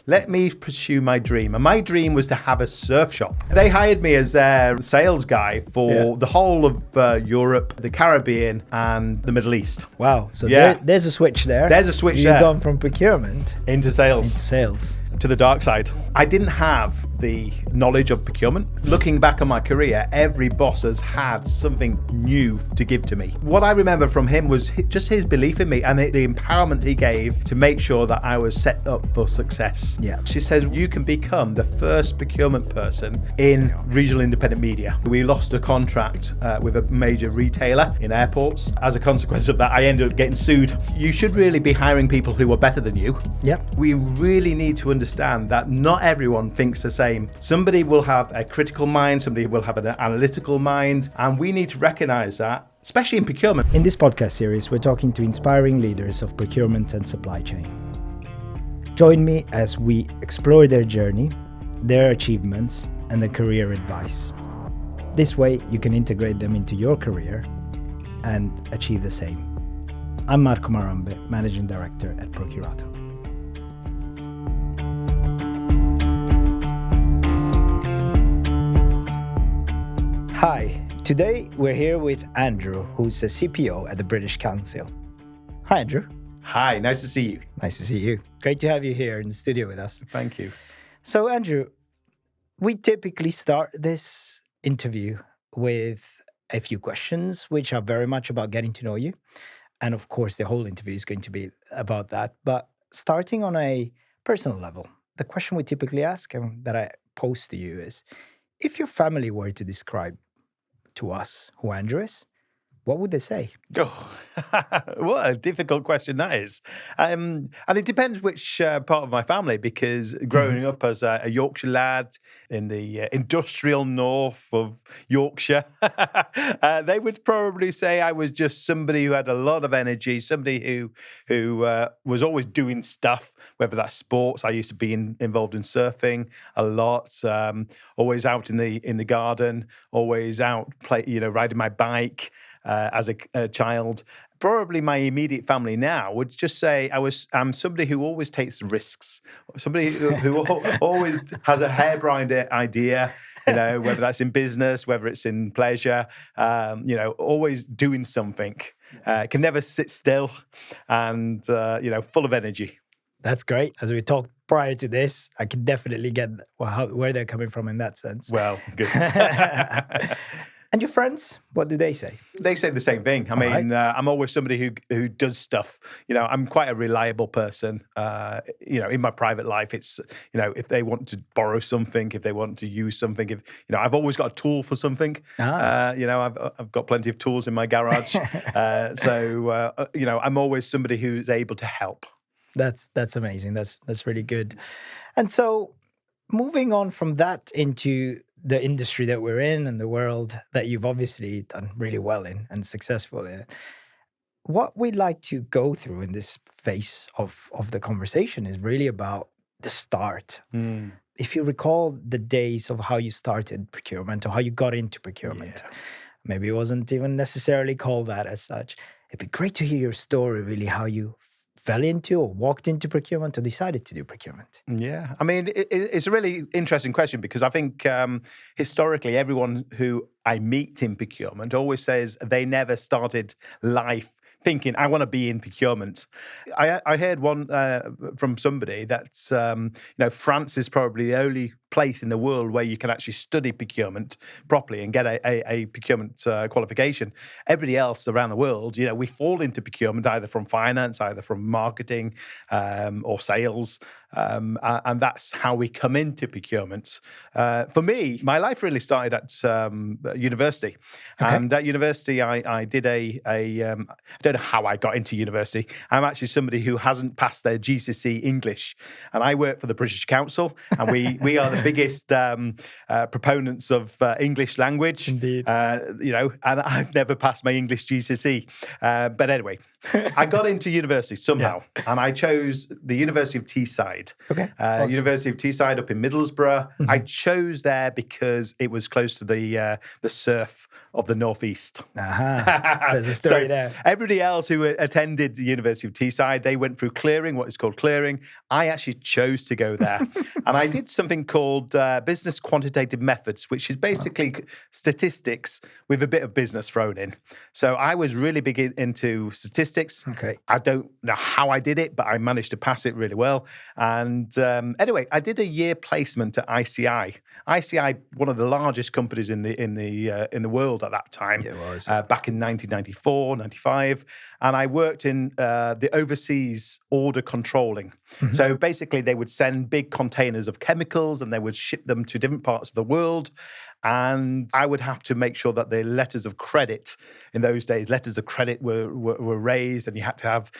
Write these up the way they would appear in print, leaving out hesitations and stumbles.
let me pursue my dream. And my dream was to have a surf shop. They hired me as their sales guy for the whole of Europe, the Caribbean, and the Middle East. Wow. So there's a switch there. There's a switch there. You've gone from procurement into sales. To the dark side. I didn't have the knowledge of procurement. Looking back on my career, every boss has had something new to give to me. What I remember from him was just his belief in me and the empowerment he gave to make sure that I was set up for success. Yeah. She says, you can become the first procurement person in regional independent media. We lost a contract with a major retailer in airports. As a consequence of that, I ended up getting sued. You should really be hiring people who are better than you. Yep. We really need to understand that not everyone thinks the same. Somebody will have a critical mind, somebody will have an analytical mind, and we need to recognize that, especially in procurement. In this podcast series, we're talking to inspiring leaders of procurement and supply chain. Join me as we explore their journey, their achievements, and their career advice. This way, you can integrate them into your career and achieve the same. I'm Marco Marambe, Managing Director at Procurato. Hi, today we're here with Andrew, who's a CPO at the British Council. Hi, Andrew. Hi, nice to see you. Nice to see you. Great to have you here in the studio with us. Thank you. So, Andrew, we typically start this interview with a few questions, which are very much about getting to know you. And of course, the whole interview is going to be about that. But starting on a personal level, the question we typically ask and that I pose to you is, if your family were to describe to us who Andrew is, what would they say? Oh, what a difficult question that is. And it depends which part of my family, because growing up as a Yorkshire lad in the industrial north of Yorkshire, they would probably say I was just somebody who had a lot of energy, somebody who was always doing stuff, whether that's sports. I used to be involved in surfing a lot, always out in the garden, always out riding my bike. As a child. Probably my immediate family now would just say I'm somebody who always takes risks, somebody who always has a harebrained idea, whether that's in business, whether it's in pleasure, always doing something, can never sit still, and full of energy. That's great. As we talked prior to this, I can definitely get where they're coming from in that sense. Well, good. And your friends, what do they say? They say the same thing. I mean, I'm always somebody who does stuff. I'm quite a reliable person. In my private life, it's, if they want to borrow something, if they want to use something, I've always got a tool for something. I've got plenty of tools in my garage. I'm always somebody who's able to help. That's amazing. That's really good. And so moving on from that into the industry that we're in and the world that you've obviously done really well in and successful in, what we'd like to go through in this phase of the conversation is really about the start. If you recall the days of how you started procurement or how you got into procurement, maybe it wasn't even necessarily called that as such. It'd be great to hear your story, really, how you fell into or walked into procurement or decided to do procurement? Yeah, I mean, it's a really interesting question, because I think historically everyone who I meet in procurement always says they never started life thinking, I want to be in procurement. I heard one from somebody that, France is probably the only place in the world where you can actually study procurement properly and get a procurement qualification. Everybody else around the world, we fall into procurement either from finance, either from marketing or sales. And that's how we come into procurement. For me, my life really started at university. Okay. And at university, I did I don't know how I got into university. I'm actually somebody who hasn't passed their GCSE English. And I work for the British Council, and we are the the biggest proponents of English language. Indeed. And I've never passed my English GCSE. But anyway, I got into university somehow, and I chose the University of Teesside. Okay. Awesome. University of Teesside up in Middlesbrough. I chose there because it was close to the surf of the Northeast. There's a story there. Everybody else who attended the University of Teesside, they went through clearing, what is called clearing. I actually chose to go there. And I did something called business quantitative methods, which is basically statistics with a bit of business thrown in. So I was really big into statistics. Okay. I don't know how I did it, but I managed to pass it really well. And anyway, I did a year placement at ICI. ICI, one of the largest companies in the world at that time. Yeah, it was. Back in 1994, 95. And I worked in the overseas order controlling. So basically, they would send big containers of chemicals and they would ship them to different parts of the world. And I would have to make sure that the letters of credit, in those days, letters of credit were raised, and you had to have,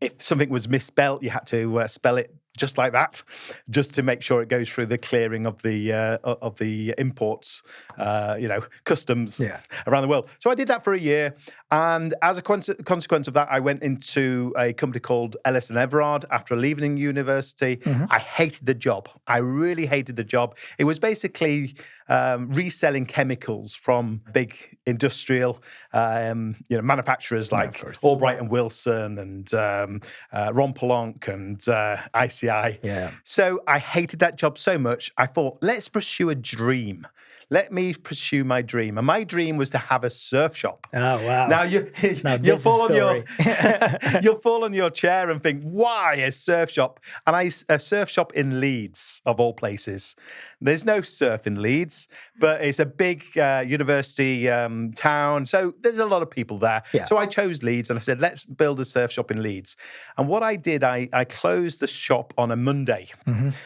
if something was misspelt, you had to spell it just like that, just to make sure it goes through the clearing of the imports, customs around the world. So I did that for a year, and as a consequence of that, I went into a company called Ellis and Everard after leaving university. I hated the job. I really hated the job. It was basically reselling chemicals from big industrial, manufacturers like Albright and Wilson and Ron Plonk and ICI. Yeah. So I hated that job so much. I thought, let's pursue a dream. Let me pursue my dream. And my dream was to have a surf shop. Oh, wow. Now you'll fall on your chair and think, why a surf shop? And a surf shop in Leeds, of all places. There's no surf in Leeds, but it's a big university town. So there's a lot of people there. Yeah. So I chose Leeds and I said, let's build a surf shop in Leeds. And what I did, I closed the shop on a Monday.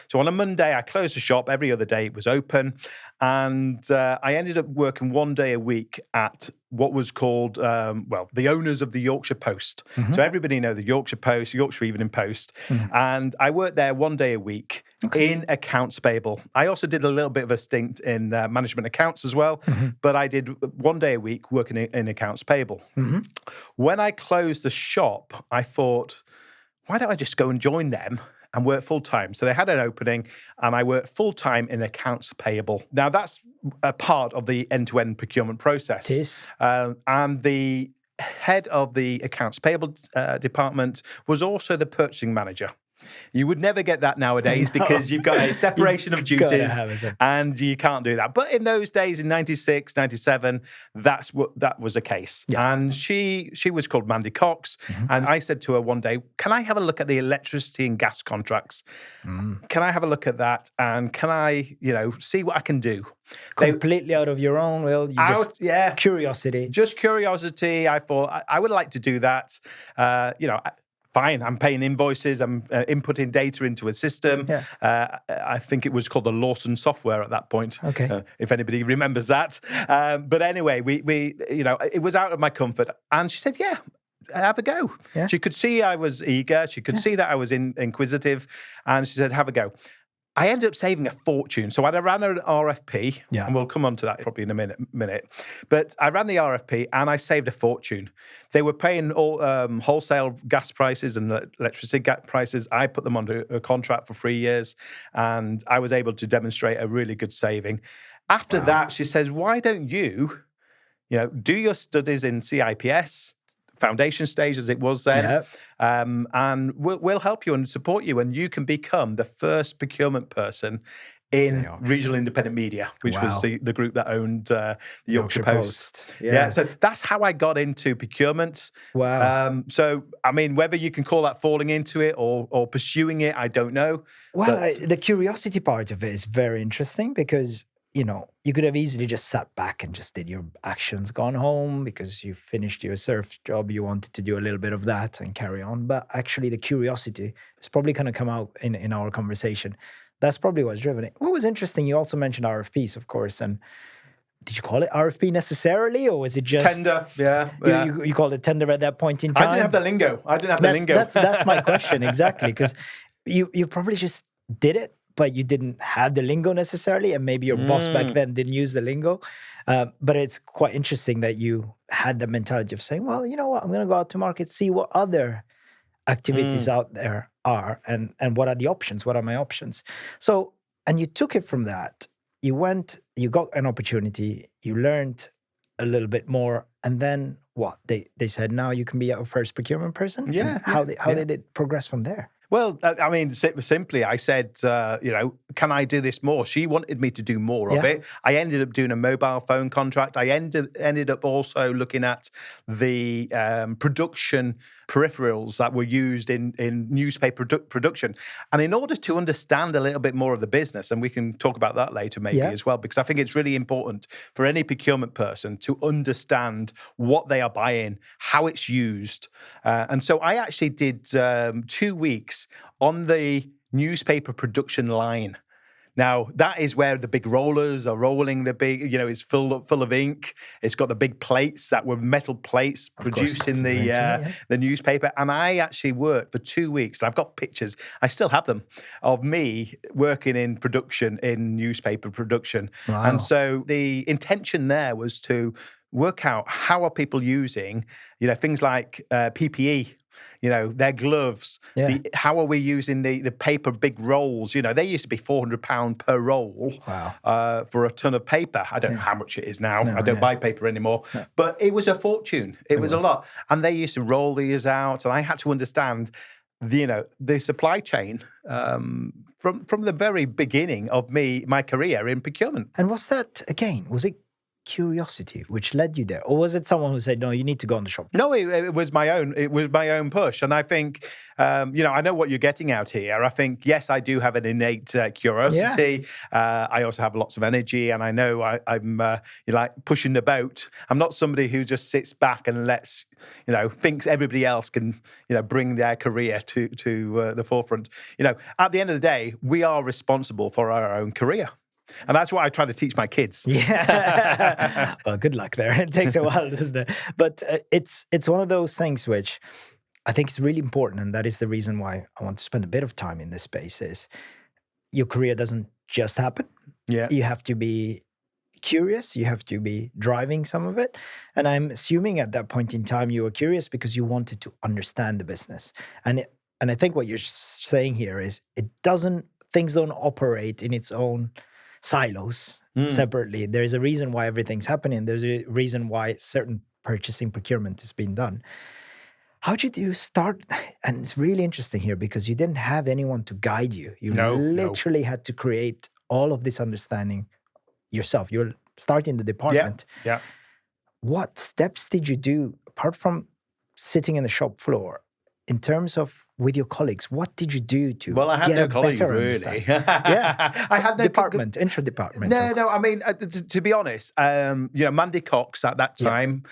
So on a Monday, I closed the shop. Every other day it was open. And I ended up working one day a week at what was called, the owners of the Yorkshire Post. So everybody know the Yorkshire Post, Yorkshire Evening Post. And I worked there one day a week in accounts payable. I also did a little bit of a stint in management accounts as well, but I did one day a week working in accounts payable. When I closed the shop, I thought, why don't I just go and join them and work full-time? So they had an opening and I worked full-time in accounts payable. Now that's a part of the end-to-end procurement process. It is. And the head of the accounts payable department was also the purchasing manager. You would never get that nowadays because you've got a separation of duties and you can't do that. But in those days, in 96, 97, that was the case. Yeah. And she was called Mandy Cox. And I said to her one day, can I have a look at the electricity and gas contracts? Can I have a look at that? And can I, see what I can do? Completely out of your own will. Curiosity. Just curiosity. I thought I would like to do that. Fine, I'm paying invoices, I'm inputting data into a system. Yeah. I think it was called the Lawson software at that point, if anybody remembers that. But anyway, we it was out of my comfort. And she said, yeah, have a go. Yeah. She could see I was eager. She could see that I was inquisitive. And she said, have a go. I ended up saving a fortune. So I ran an RFP, and we'll come on to that probably in a minute. But I ran the RFP and I saved a fortune. They were paying all wholesale gas prices and electricity gas prices. I put them under a contract for 3 years and I was able to demonstrate a really good saving. After that, she says, why don't you, do your studies in CIPS, foundation stage as it was then, and we'll help you and support you, and you can become the first procurement person in Regional Independent Media, which was the group that owned the Yorkshire Post. Yeah, so that's how I got into procurement. Wow. So, I mean, whether you can call that falling into it or pursuing it, I don't know. Well, the curiosity part of it is very interesting because you could have easily just sat back and just did your actions, gone home because you finished your surf job. You wanted to do a little bit of that and carry on. But actually, the curiosity is probably going to come out in our conversation. That's probably what's driven it. What was interesting, you also mentioned RFPs, of course. And did you call it RFP necessarily, or was it just tender? Yeah. You called it tender at that point in time? I didn't have the lingo. That's my question, exactly. Because you probably just did it. but you didn't have the lingo necessarily, and maybe your boss back then didn't use the lingo. But it's quite interesting that you had the mentality of saying, well, you know what, I'm going to go out to market, see what other activities out there are, and what are the options, what are my options. So, and you took it from that. You went, you got an opportunity, you learned a little bit more, and then what? They said, now you can be our first procurement person? Yeah. And how did it progress from there? Well, I mean, simply, I said, can I do this more? She wanted me to do more of it. I ended up doing a mobile phone contract. I ended up also looking at the production peripherals that were used in newspaper production. And in order to understand a little bit more of the business, and we can talk about that later maybe as well, because I think it's really important for any procurement person to understand what they are buying, how it's used. And so I actually did 2 weeks on the newspaper production line. Now, that is where the big rollers are rolling the big, it's full of ink. It's got the big plates that were metal plates producing the newspaper. And I actually worked for 2 weeks. I've got pictures, I still have them, of me working in production, in newspaper production. Wow. And so the intention there was to work out how are people using, things like PPE, their gloves. How are we using the paper big rolls? They used to be £400 per roll for a ton of paper. I don't know how much it is now. I don't buy paper anymore. But it was a fortune. It was a lot. And they used to roll these out. And I had to understand the supply chain from the very beginning of my career in procurement. And was it curiosity which led you there, or was it someone who said, no, you need to go on the shop? No, it was my own push. And I think I know what you're getting out here. I think, yes, I do have an innate curiosity. I also have lots of energy, and I know I'm like pushing the boat. I'm not somebody who just sits back and thinks everybody else can bring their career to the forefront. At the end of the day, we are responsible for our own career. And that's what I try to teach my kids. Yeah. Well, good luck there. It takes a while, doesn't it? But it's one of those things which I think is really important. And that is the reason why I want to spend a bit of time in this space is your career doesn't just happen. Yeah. You have to be curious. You have to be driving some of it. And I'm assuming at that point in time, you were curious because you wanted to understand the business. And I think what you're saying here is things don't operate in its own silos separately. There's a reason why everything's happening. There's a reason why certain purchasing procurement is being done. How did you start? And it's really interesting here because you didn't have anyone to guide you. You literally had to create all of this understanding yourself. You're starting the department. Yeah. What steps did you do apart from sitting in the shop floor? In terms of with your colleagues, what did you do to Well, I had get no a colleagues, better really. Yeah. I had no intra-department. No, I mean, to be honest, Mandy Cox at that time,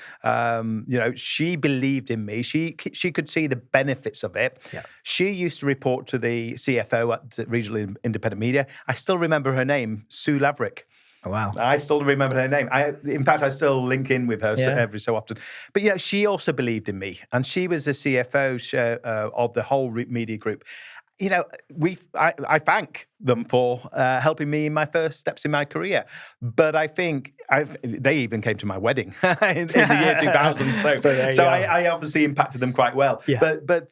she believed in me. She could see the benefits of it. Yeah. She used to report to the CFO at Regional Independent Media. I still remember her name, Sue Laverick. Oh, wow. I still remember her name. In fact, I still link in with her every so often. But, she also believed in me. And she was the CFO of the whole media group. I thank them for helping me in my first steps in my career. But I think they even came to my wedding in the year 2000. So I obviously impacted them quite well. Yeah. But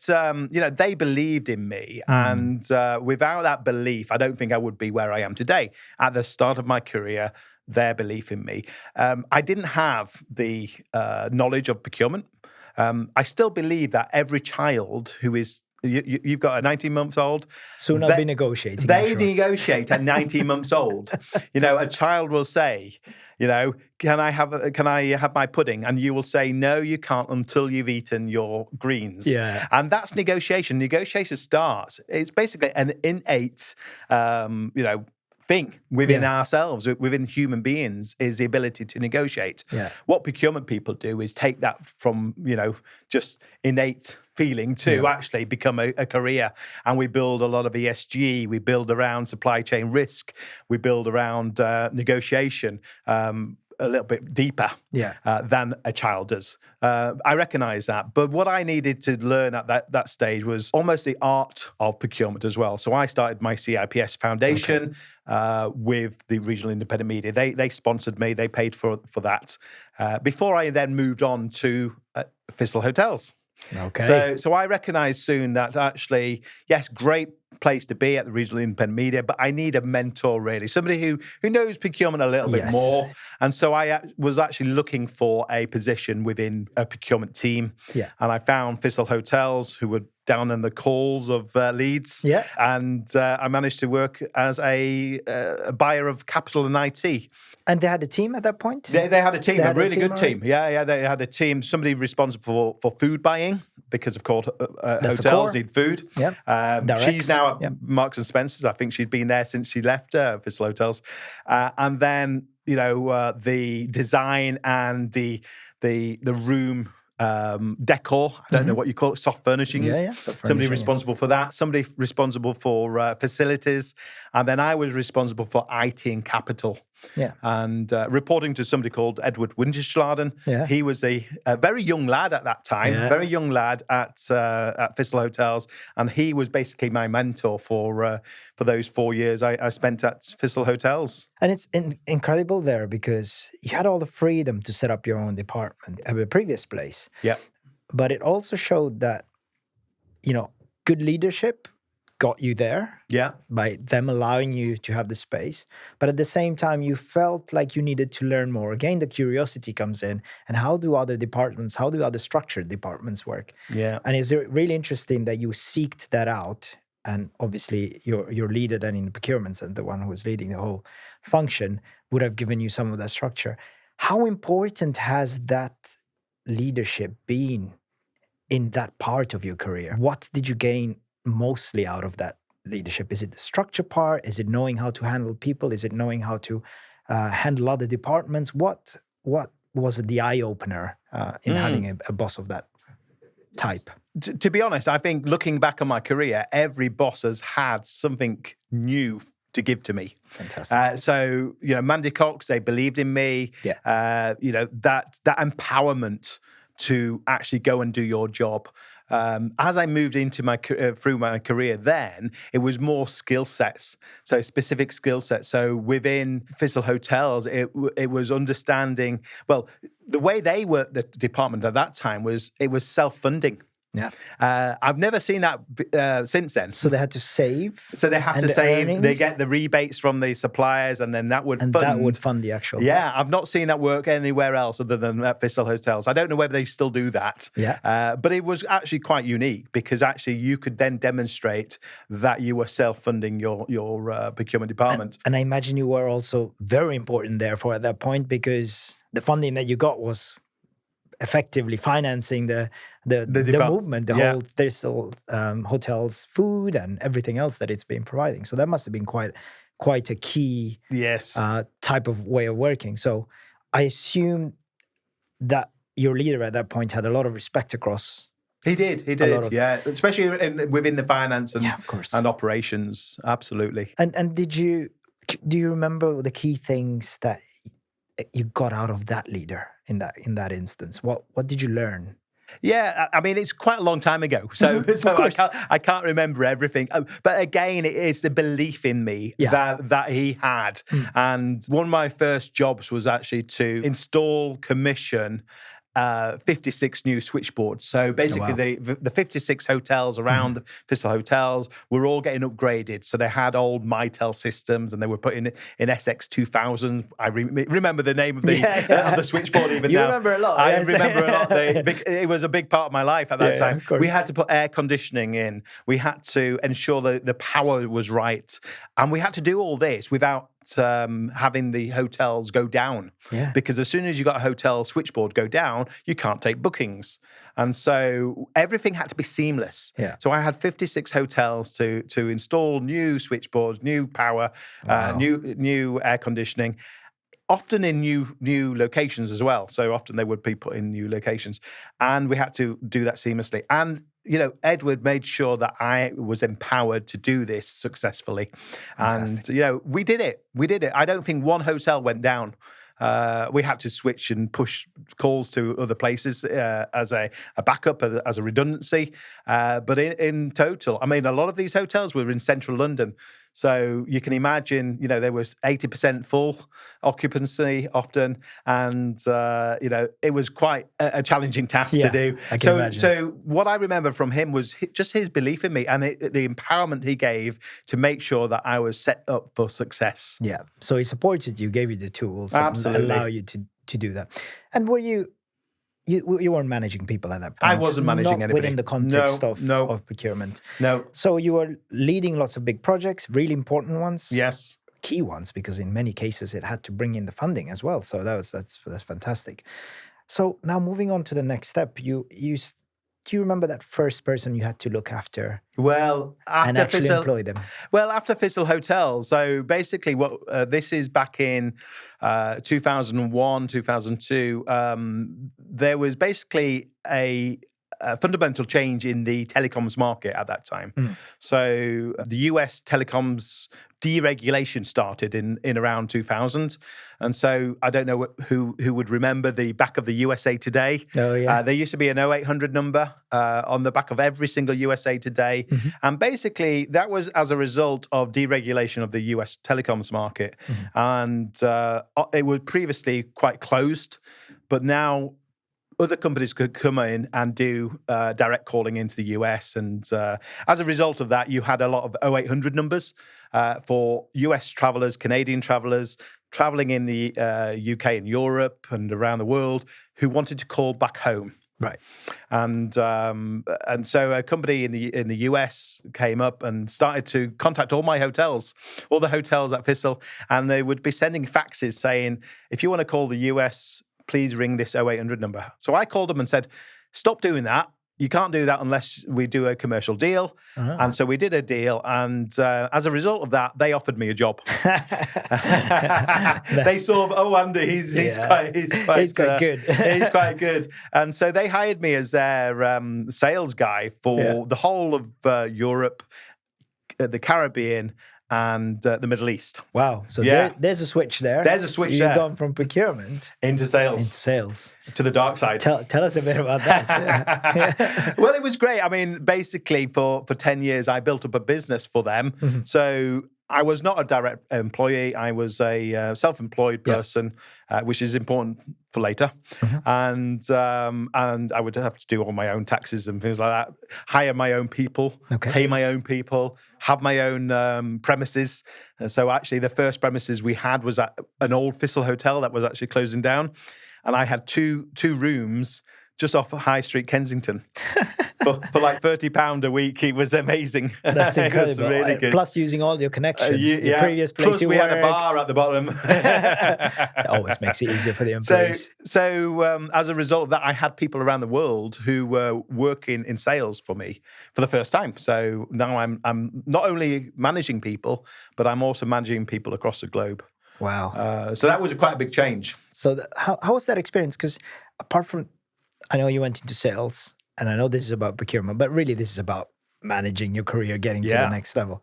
they believed in me. And without that belief, I don't think I would be where I am today. At the start of my career, their belief in me. I didn't have the knowledge of procurement. I still believe that every child who is you've got a 19-month-old. Soon I'll be negotiating. They negotiate at 19 months old. A child will say, can I have my pudding? And you will say, no, you can't until you've eaten your greens. Yeah. And that's negotiation. Negotiation starts. It's basically an innate, thing within ourselves, within human beings, is the ability to negotiate. Yeah. What procurement people do is take that from, just innate feeling to actually become a career. And we build a lot of ESG, we build around supply chain risk, we build around negotiation. a little bit deeper Yeah. than a child does. I recognize that. But what I needed to learn at that stage was almost the art of procurement as well. So I started my CIPS foundation with the Regional Independent Media. They sponsored me. They paid for that before I then moved on to Thistle Hotels. Okay. So I recognized soon that actually, yes, great place to be at the Regional Independent Media, but I need a mentor, really, somebody who knows procurement a little bit more. And so I was actually looking for a position within a procurement team. Yeah. And I found Thistle Hotels, who were down in the calls of Leeds. Yeah. And I managed to work as a buyer of capital and IT. And they had a team at that point? They had a team, a really good team. Yeah, they had a team, somebody responsible for food buying, because of course hotels need food. Yeah. She's now at Marks and Spencer's. I think she'd been there since she left Thistle Hotels. And then, the design and the room decor, I don't know what you call it, soft furnishings. Somebody responsible for that, somebody responsible for facilities, and then I was responsible for IT and capital. And reporting to somebody called Edward Winterschladen. He was a very young lad at that time, very young lad at Thistle Hotels, and he was basically my mentor for those 4 years I spent at Thistle Hotels. And it's incredible there because you had all the freedom to set up your own department at a previous place. Yeah. But it also showed that, good leadership got you there. Yeah. By them allowing you to have the space. But at the same time, you felt like you needed to learn more. Again, the curiosity comes in. And how do other structured departments work? Yeah. And it's really interesting that you seeked that out. And obviously, your leader then in the procurement center, the one who was leading the whole function, would have given you some of that structure. How important has that leadership been in that part of your career? What did you gain mostly out of that leadership? Is it the structure part? Is it knowing how to handle people? Is it knowing how to handle other departments? What was the eye-opener in having a boss of that type? To be honest, I think looking back on my career, every boss has had something new to give to me. Fantastic. So, Mandy Cox, they believed in me. Yeah. That empowerment to actually go and do your job. As I moved into through my career, then it was more skill sets, so specific skill sets. So within Thistle Hotels, it was understanding. Well, the way they worked the department at that time was self-funding. Yeah. I've never seen that since then. So they had to save. So they have to save. Earnings? They get the rebates from the suppliers, and then that would fund the actual. Yeah, I've not seen that work anywhere else other than at Thistle Hotels. I don't know whether they still do that. Yeah. But it was actually quite unique because actually you could then demonstrate that you were self-funding your procurement department. And I imagine you were also very important therefore at that point because the funding that you got was effectively financing the movement, the whole Thistle Hotels food and everything else that it's been providing. So that must have been quite a key type of way of working. So I assume that your leader at that point had a lot of respect across. He did, especially within the finance and operations, absolutely. And do you remember the key things that you got out of that leader in that instance? What did you learn? Yeah, I mean, it's quite a long time ago, so I can't remember everything. But again, it's the belief in me that he had. And one of my first jobs was actually to install, commission 56 new switchboards. So basically, the 56 hotels around the Thistle Hotels were all getting upgraded. So they had old Mitel systems, and they were putting in SX 2000. I remember the name of the switchboard even you now. You remember a lot. I remember a lot. It was a big part of my life at that time. We had to put air conditioning in. We had to ensure that the power was right, and we had to do all this without having the hotels go down, because as soon as you got a hotel switchboard go down, you can't take bookings, and so everything had to be seamless. So I had 56 hotels to install new switchboards, new power, new air conditioning, often in new locations as well. So often they would be put in new locations, and we had to do that seamlessly. And Edward made sure that I was empowered to do this successfully. Fantastic. And, we did it. I don't think one hotel went down We had to switch and push calls to other places as a backup, as a redundancy. But in total, I mean, a lot of these hotels were in central London. So you can imagine, there was 80% full occupancy often. And, it was quite a challenging task to do. I can imagine. So what I remember from him was just his belief in me and the empowerment he gave to make sure that I was set up for success. Yeah. So he supported you, gave you the tools that allow you to do that. And were you weren't managing people at that point? I wasn't managing anybody. Within the context of procurement. No. So you were leading lots of big projects, really important ones. Yes. Key ones, because in many cases it had to bring in the funding as well. So that's fantastic. So now moving on to the next step, do you remember that first person you had to look after? Well, and actually employ them. Well, after Thistle Hotels. So basically, what this is back in 2001, 2002. There was basically a fundamental change in the telecoms market at that time. So the US telecoms deregulation started in around 2000. And so I don't know who would remember the back of the USA Today. Oh, yeah. There used to be an 0800 number on the back of every single USA Today. And basically, that was as a result of deregulation of the US telecoms market. And it was previously quite closed, but now other companies could come in and do direct calling into the US. And as a result of that, you had a lot of 0800 numbers for US travelers, Canadian travelers, traveling in the UK and Europe and around the world who wanted to call back home. Right. And so a company in the US came up and started to contact all my hotels, all the hotels at Thistle, and they would be sending faxes saying, if you want to call the US, please ring this 0800 number. So I called them and said, stop doing that. You can't do that unless we do a commercial deal. And so we did a deal. And as a result of that, they offered me a job. They saw, Andy, he's quite good. He's quite good. And so they hired me as their sales guy for the whole of Europe, the Caribbean, and the Middle East. Wow. So there's a switch there. There's a switch You've there. You've gone from procurement into sales. To the dark side. Tell us a bit about that. Well, it was great. I mean, basically for 10 years, I built up a business for them. So I was not a direct employee. I was a self-employed person, which is important for later. And I would have to do all my own taxes and things like that, hire my own people, pay my own people, have my own premises. And so actually the first premises we had was at an old Thistle hotel that was actually closing down. And I had two rooms just off High Street, Kensington. for like £30 a week. It was amazing. That's incredible. It was really good. Plus using all your connections, your previous place Plus you we worked. had a bar at the bottom. It always makes it easier for the employees. So as a result of that, I had people around the world who were working in sales for me for the first time. So now I'm not only managing people, but I'm also managing people across the globe. Wow. So that was quite a big change. So how was that experience? Because apart from, I know you went into sales, and I know this is about procurement, but really this is about managing your career, getting to the next level.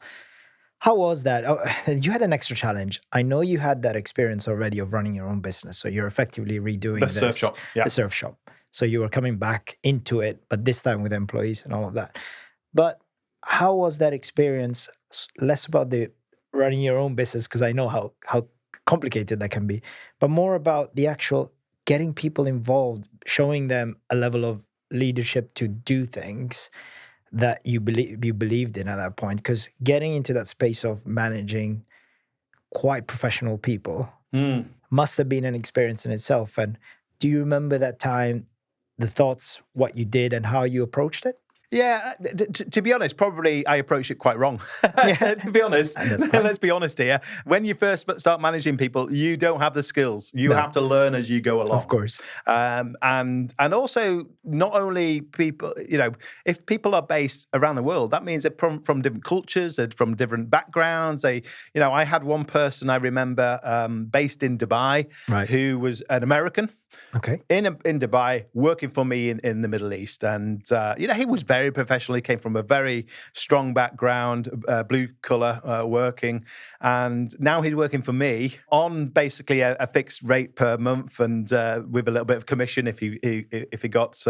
How was that? You had an extra challenge. I know you had that experience already of running your own business. So you're effectively redoing the surf shop. Yeah. The surf shop. So you were coming back into it, but this time with employees and all of that. But how was that experience? Less about the running your own business, because I know how complicated that can be, but more about the actual getting people involved, showing them a level of leadership to do things that you believed in at that point. Because getting into that space of managing quite professional people must have been an experience in itself. And do you remember that time, the thoughts, what you did, and how you approached it? Yeah, to be honest, probably I approached it quite wrong. To be honest, let's be honest here. When you first start managing people, you don't have the skills. You have to learn as you go along. Of course. And also, not only people, if people are based around the world, that means they're from different cultures, they're from different backgrounds. I had one person I remember based in Dubai who was an American. Okay. in Dubai, working for me in the Middle East. And, he was very professional. He came from a very strong background, blue collar working. And now he's working for me on basically a fixed rate per month and with a little bit of commission if he got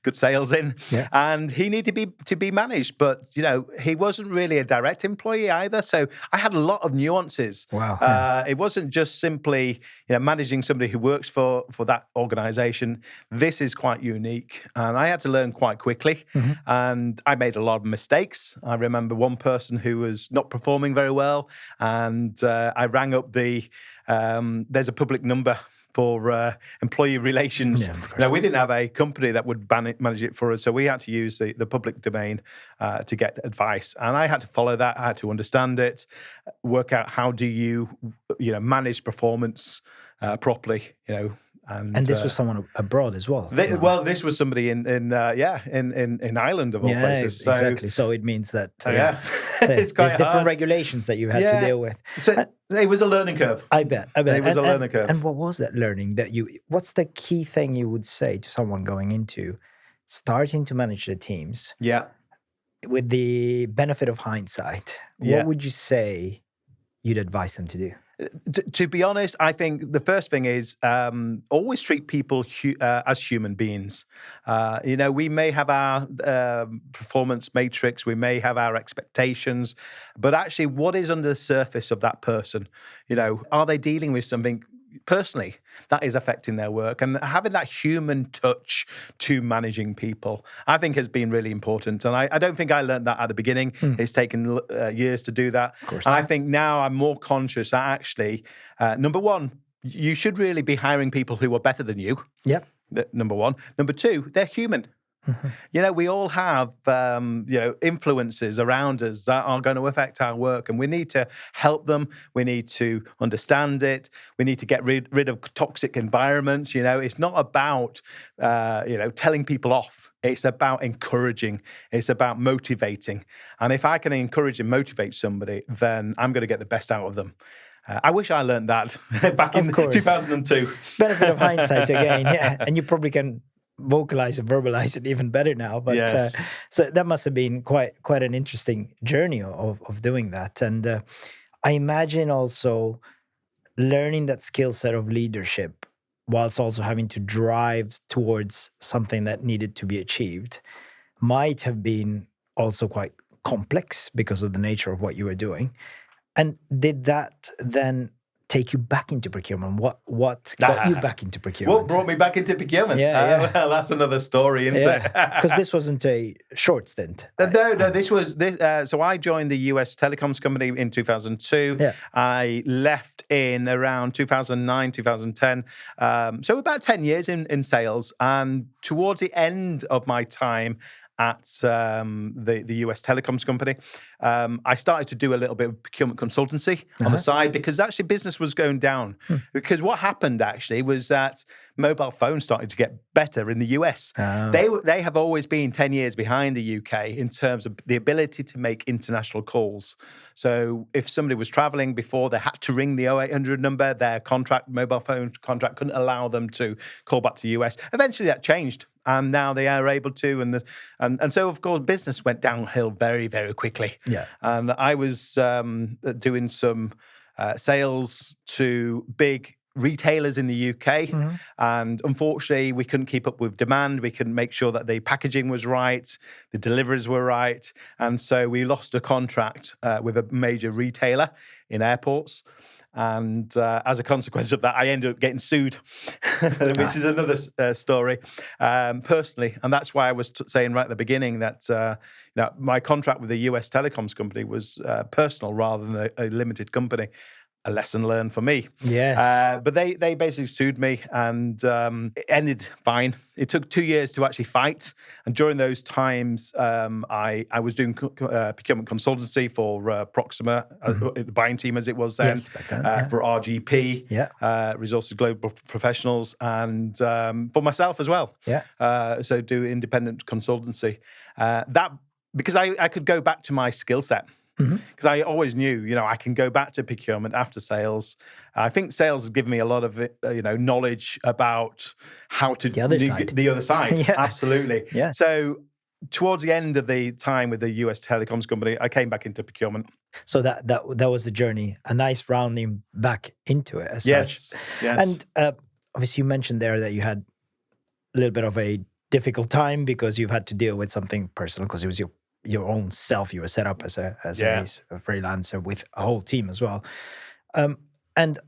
good sales in. Yeah. And he needed to be managed. But, he wasn't really a direct employee either. So I had a lot of nuances. Wow. It wasn't just simply, managing somebody who works for that organization. This is quite unique. And I had to learn quite quickly. Mm-hmm. And I made a lot of mistakes. I remember one person who was not performing very well. And I rang up there's a public number for employee relations. Yeah, of course. We didn't have a company that would manage it for us, so we had to use the public domain to get advice. And I had to follow that. I had to understand it, work out how do you manage performance properly. And this was someone abroad as well. This was somebody in Ireland of all places. So, exactly. So it means that it's quite there's different hard. regulations that you had to deal with. So it was a learning curve. I bet. It was a learning curve. And what was that learning what's the key thing you would say to someone going into starting to manage the teams? Yeah. With the benefit of hindsight, what would you say you'd advise them to do? To be honest, I think the first thing is always treat people as human beings. We may have our performance matrix, we may have our expectations, but actually what is under the surface of that person? Are they dealing with something personally that is affecting their work? And having that human touch to managing people, I think has been really important. And I don't think I learned that at the beginning. It's taken years to do that. Of course. And I think now I'm more conscious that actually, number one, you should really be hiring people who are better than you. Yep. Number one. Number two, they're human. We all have, influences around us that are going to affect our work, and we need to help them. We need to understand it. We need to get rid of toxic environments. It's not about, telling people off. It's about encouraging. It's about motivating. And if I can encourage and motivate somebody, then I'm going to get the best out of them. I wish I learned that back in 2002. Benefit of hindsight again, yeah. And you probably can vocalize and verbalize it even better now. But yes. So that must have been quite an interesting journey of doing that. And I imagine also learning that skill set of leadership whilst also having to drive towards something that needed to be achieved might have been also quite complex because of the nature of what you were doing. And did that then take you back into procurement? What got you back into procurement? What brought me back into procurement? Yeah. Well, that's another story, isn't it? Because this wasn't a short stint. No, this was this. So I joined the US telecoms company in 2002. Yeah. I left in around 2009, 2010. So about 10 years in sales. And towards the end of my time at the US telecoms company, I started to do a little bit of procurement consultancy on the side because actually business was going down. Because what happened actually was that mobile phones started to get better in the US. They have always been 10 years behind the UK in terms of the ability to make international calls. So if somebody was traveling before, they had to ring the 0800 number. Their mobile phone contract couldn't allow them to call back to the US. Eventually that changed. And now they are able to, and so of course business went downhill very, very quickly. Yeah, and I was doing some sales to big retailers in the UK, and unfortunately we couldn't keep up with demand. We couldn't make sure that the packaging was right, the deliveries were right, and so we lost a contract with a major retailer in airports. And as a consequence of that, I ended up getting sued, which is another story personally. And that's why I was saying right at the beginning that my contract with the US telecoms company was personal rather than a limited company. A lesson learned for me. Yes. But they basically sued me, and it ended fine. It took 2 years to actually fight. And during those times, I was doing procurement consultancy for Proxima, the buying team as it was then, for RGP, Resources Global Professionals, and for myself as well. So do independent consultancy. That because I could go back to my skill set. because I always knew, I can go back to procurement after sales. I think sales has given me a lot of, knowledge about how to The other side. the other side. Yeah. Absolutely. Yeah. So towards the end of the time with the US telecoms company, I came back into procurement. So that was the journey, a nice rounding back into it as Yes. such. Yes. And obviously you mentioned there that you had a little bit of a difficult time because you've had to deal with something personal because it was your own self. You were set up as a freelancer with a whole team as well. And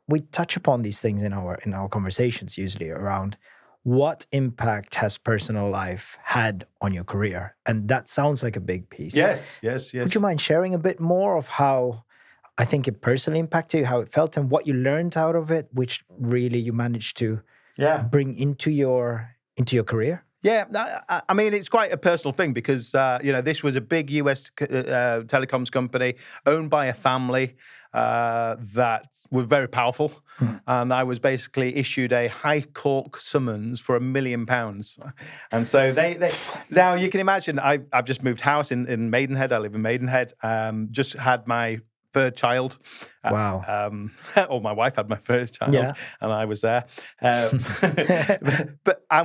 we touch upon these things in our conversations usually around what impact has personal life had on your career? And that sounds like a big piece. Yes. Would you mind sharing a bit more of how I think it personally impacted you, how it felt, and what you learned out of it, which really you managed to bring into your career? Yeah, I mean, it's quite a personal thing because, this was a big US telecoms company owned by a family that were very powerful. And I was basically issued a high court summons for £1 million. And so they now you can imagine, I've just moved house in Maidenhead. I live in Maidenhead. Just had my third child. Wow. Or my wife had my third child, and I was there. And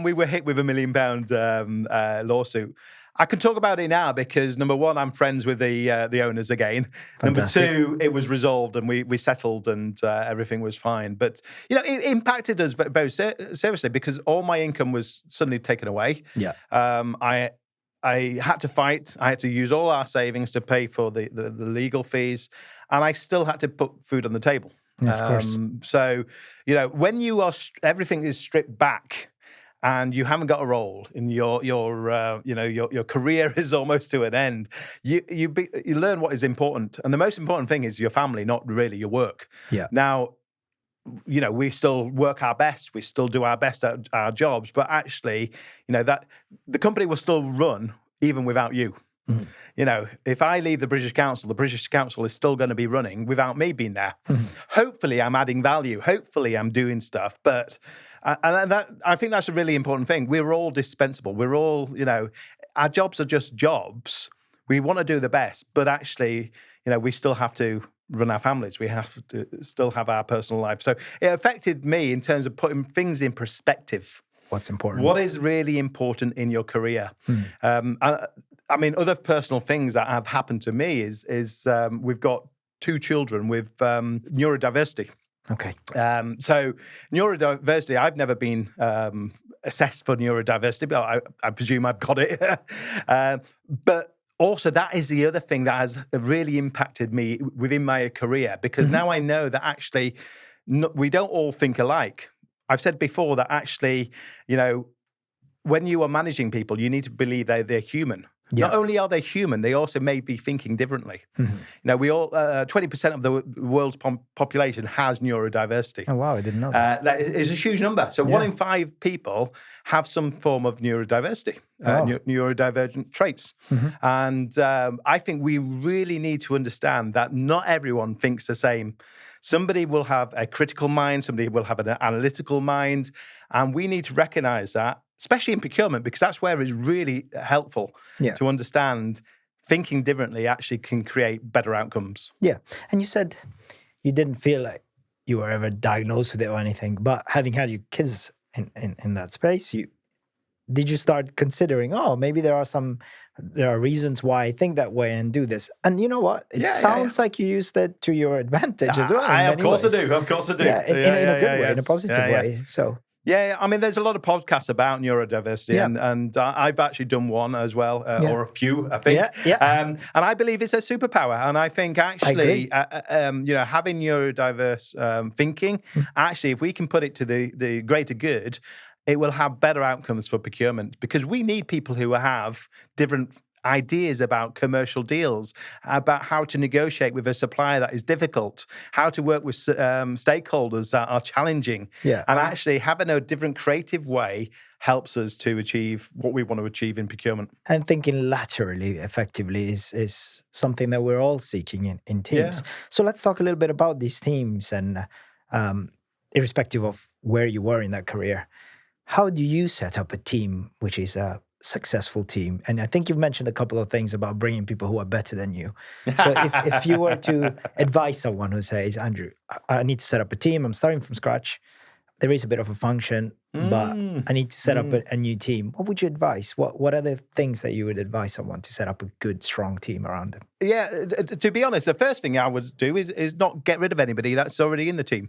we were hit with £1 million lawsuit. I can talk about it now because number one, I'm friends with the owners again. Fantastic. Number two, it was resolved and we settled and everything was fine. But it impacted us very seriously because all my income was suddenly taken away. Yeah. I had to fight. I had to use all our savings to pay for the legal fees, and I still had to put food on the table. Of course. So, when you are everything is stripped back, and you haven't got a role in your career is almost to an end. You learn what is important, and the most important thing is your family, not really your work. Yeah. Now, we still work our best. We still do our best at our jobs, but actually, that the company will still run even without you. Mm-hmm. If I leave the British Council is still going to be running without me being there. Mm-hmm. Hopefully, I'm adding value. Hopefully, I'm doing stuff. But I think that's a really important thing. We're all dispensable. We're all, our jobs are just jobs. We want to do the best, but actually, we still have to run our families. We have to still have our personal life. So it affected me in terms of putting things in perspective. What's important? What is really important in your career? I mean, other personal things that have happened to me is we've got 2 children with neurodiversity. Okay. So neurodiversity, I've never been assessed for neurodiversity, but I presume I've got it. But also, that is the other thing that has really impacted me within my career, because now I know that actually we don't all think alike. I've said before that actually, when you are managing people, you need to believe they're human. Yeah. Not only are they human, they also may be thinking differently. Mm-hmm. We all 20% of the world's population has neurodiversity. Oh wow, I didn't know that. That is a huge number. So 1 in 5 people have some form of neurodiversity, neurodivergent traits. Mm-hmm. And I think we really need to understand that not everyone thinks the same. Somebody will have a critical mind, somebody will have an analytical mind, and we need to recognize that, especially in procurement, because that's where it's really helpful to understand thinking differently actually can create better outcomes. Yeah. And you said you didn't feel like you were ever diagnosed with it or anything, but having had your kids in that space, did you start considering, maybe there are reasons why I think that way and do this? And you know what? It sounds like you used that to your advantage as well. Of course I do. Yeah, in a good way, in a positive way. So. Yeah, I mean, there's a lot of podcasts about neurodiversity, and I've actually done one as well, or a few, I think. And I believe it's a superpower. And I think actually, having neurodiverse thinking, actually, if we can put it to the greater good, it will have better outcomes for procurement, because we need people who have different ideas about commercial deals, about how to negotiate with a supplier that is difficult, how to work with stakeholders that are challenging. Yeah. And actually having a different creative way helps us to achieve what we want to achieve in procurement. And thinking laterally effectively is something that we're all seeking in teams. Yeah. So let's talk a little bit about these teams, and irrespective of where you were in that career, how do you set up a team which is successful team? And I think you've mentioned a couple of things about bringing people who are better than you. So if you were to advise someone who says, Andrew, I need to set up a team, I'm starting from scratch, there is a bit of a function, but I need to set up a new team. What would you advise? What are the things that you would advise someone to set up a good, strong team around them? Yeah, to be honest, the first thing I would do is not get rid of anybody that's already in the team,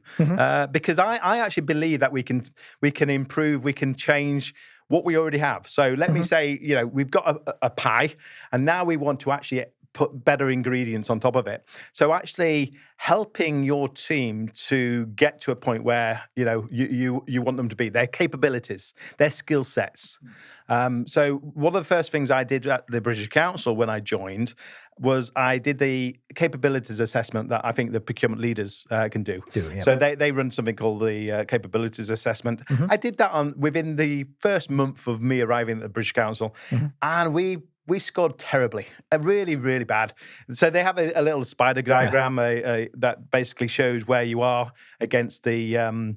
because I actually believe that we can improve, we can change what we already have. So let me say, we've got a pie, and now we want to actually put better ingredients on top of it. So actually helping your team to get to a point where, you want them to be, their capabilities, their skill sets. So one of the first things I did at the British Council when I joined was I did the capabilities assessment that I think the procurement leaders can do. So they run something called the capabilities assessment. I did that within the first month of me arriving at the British Council, and we scored terribly, really, really bad. So they have a little spider diagram that basically shows where you are against the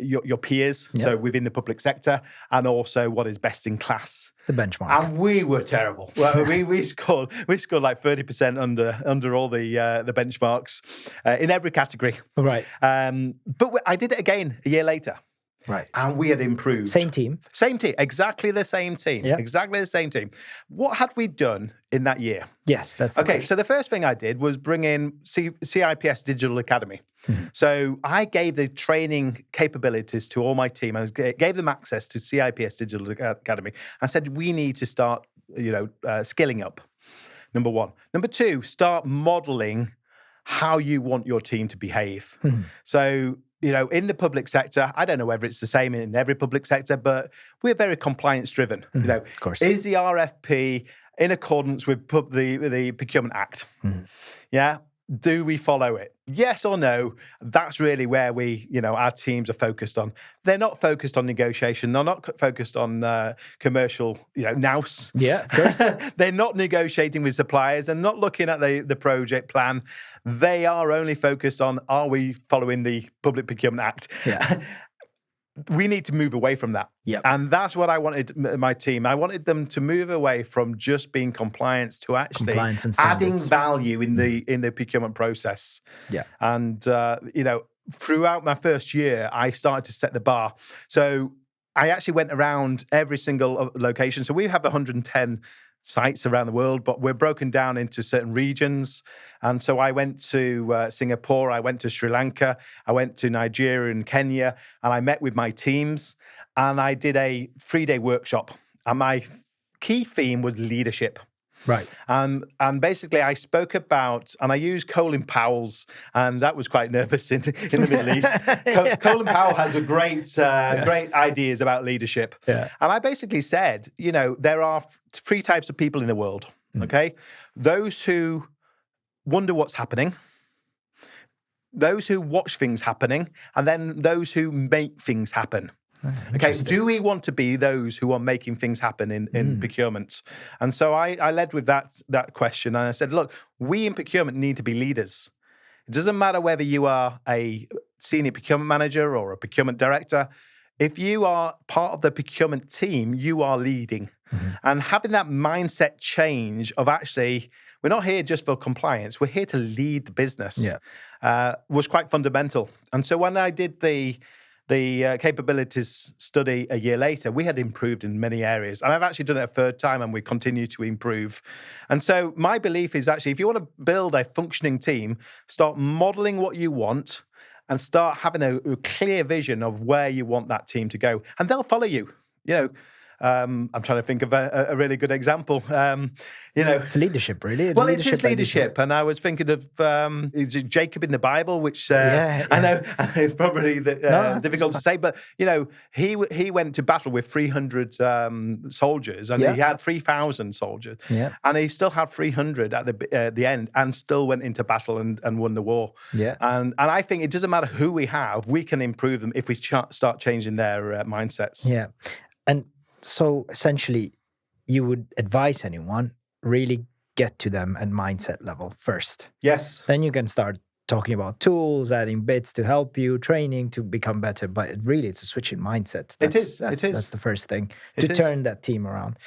your peers, so within the public sector, and also what is best in class. The benchmark. And we were terrible. Well, we scored like 30% under all the benchmarks in every category. Right. But I did it again a year later. Right. And we had improved. Same team. Exactly the same team. Yeah. Exactly the same team. What had we done in that year? Yes, that's okay. So the first thing I did was bring in CIPS Digital Academy. So I gave the training capabilities to all my team. I gave them access to CIPS Digital Academy. I said, we need to start, skilling up. Number one. Number two, start modeling how you want your team to behave. So, in the public sector, I don't know whether it's the same in every public sector, but we're very compliance driven. Of course. Is the RFP in accordance with the Procurement Act? Yeah. Do we follow it? Yes or no? That's really where our teams are focused on. They're not focused on negotiation. They're not focused on commercial, nous. Yeah, of course. They're not negotiating with suppliers and not looking at the project plan. They are only focused on, are we following the Public Procurement Act? Yeah. We need to move away from that. Yep. And that's what I wanted my team. I wanted them to move away from just being compliant to actually adding value in the procurement process. Yeah. And, throughout my first year, I started to set the bar. So I actually went around every single location. So we have 110 sites around the world, but we're broken down into certain regions. And so I went to Singapore, I went to Sri Lanka, I went to Nigeria and Kenya, and I met with my teams, and I did a 3-day workshop. And my key theme was leadership. Right. And basically I spoke about, and I used Colin Powell's, and that was quite nervous in the Middle East. Colin Powell has a great ideas about leadership. Yeah. And I basically said, there are 3 types of people in the world, okay? Those who wonder what's happening, those who watch things happening, and then those who make things happen. Okay, do we want to be those who are making things happen in procurement? And so I led with that question, and I said, look, we in procurement need to be leaders. It doesn't matter whether you are a senior procurement manager or a procurement director. If you are part of the procurement team, you are leading. And having that mindset change of actually, we're not here just for compliance, we're here to lead the business, was quite fundamental. And so when I did the capabilities study a year later, we had improved in many areas. And I've actually done it a 3rd time, and we continue to improve. And so my belief is actually, if you want to build a functioning team, start modeling what you want and start having a clear vision of where you want that team to go. And they'll follow you. I'm trying to think of a really good example. It's leadership, really. It is leadership. And I was thinking of is it Jacob in the Bible, which I know it's probably difficult to say, but he went to battle with 300 soldiers, and he had 3,000 soldiers, and he still had 300 at the end, and still went into battle and won the war. And I think it doesn't matter who we have, we can improve them if we start changing their mindsets. Yeah, and so essentially, you would advise anyone really get to them at mindset level first. Yes. Then you can start talking about tools, adding bits to help you, training to become better. But it's a switch in mindset. It is. That's the first thing It to is. turn that team around.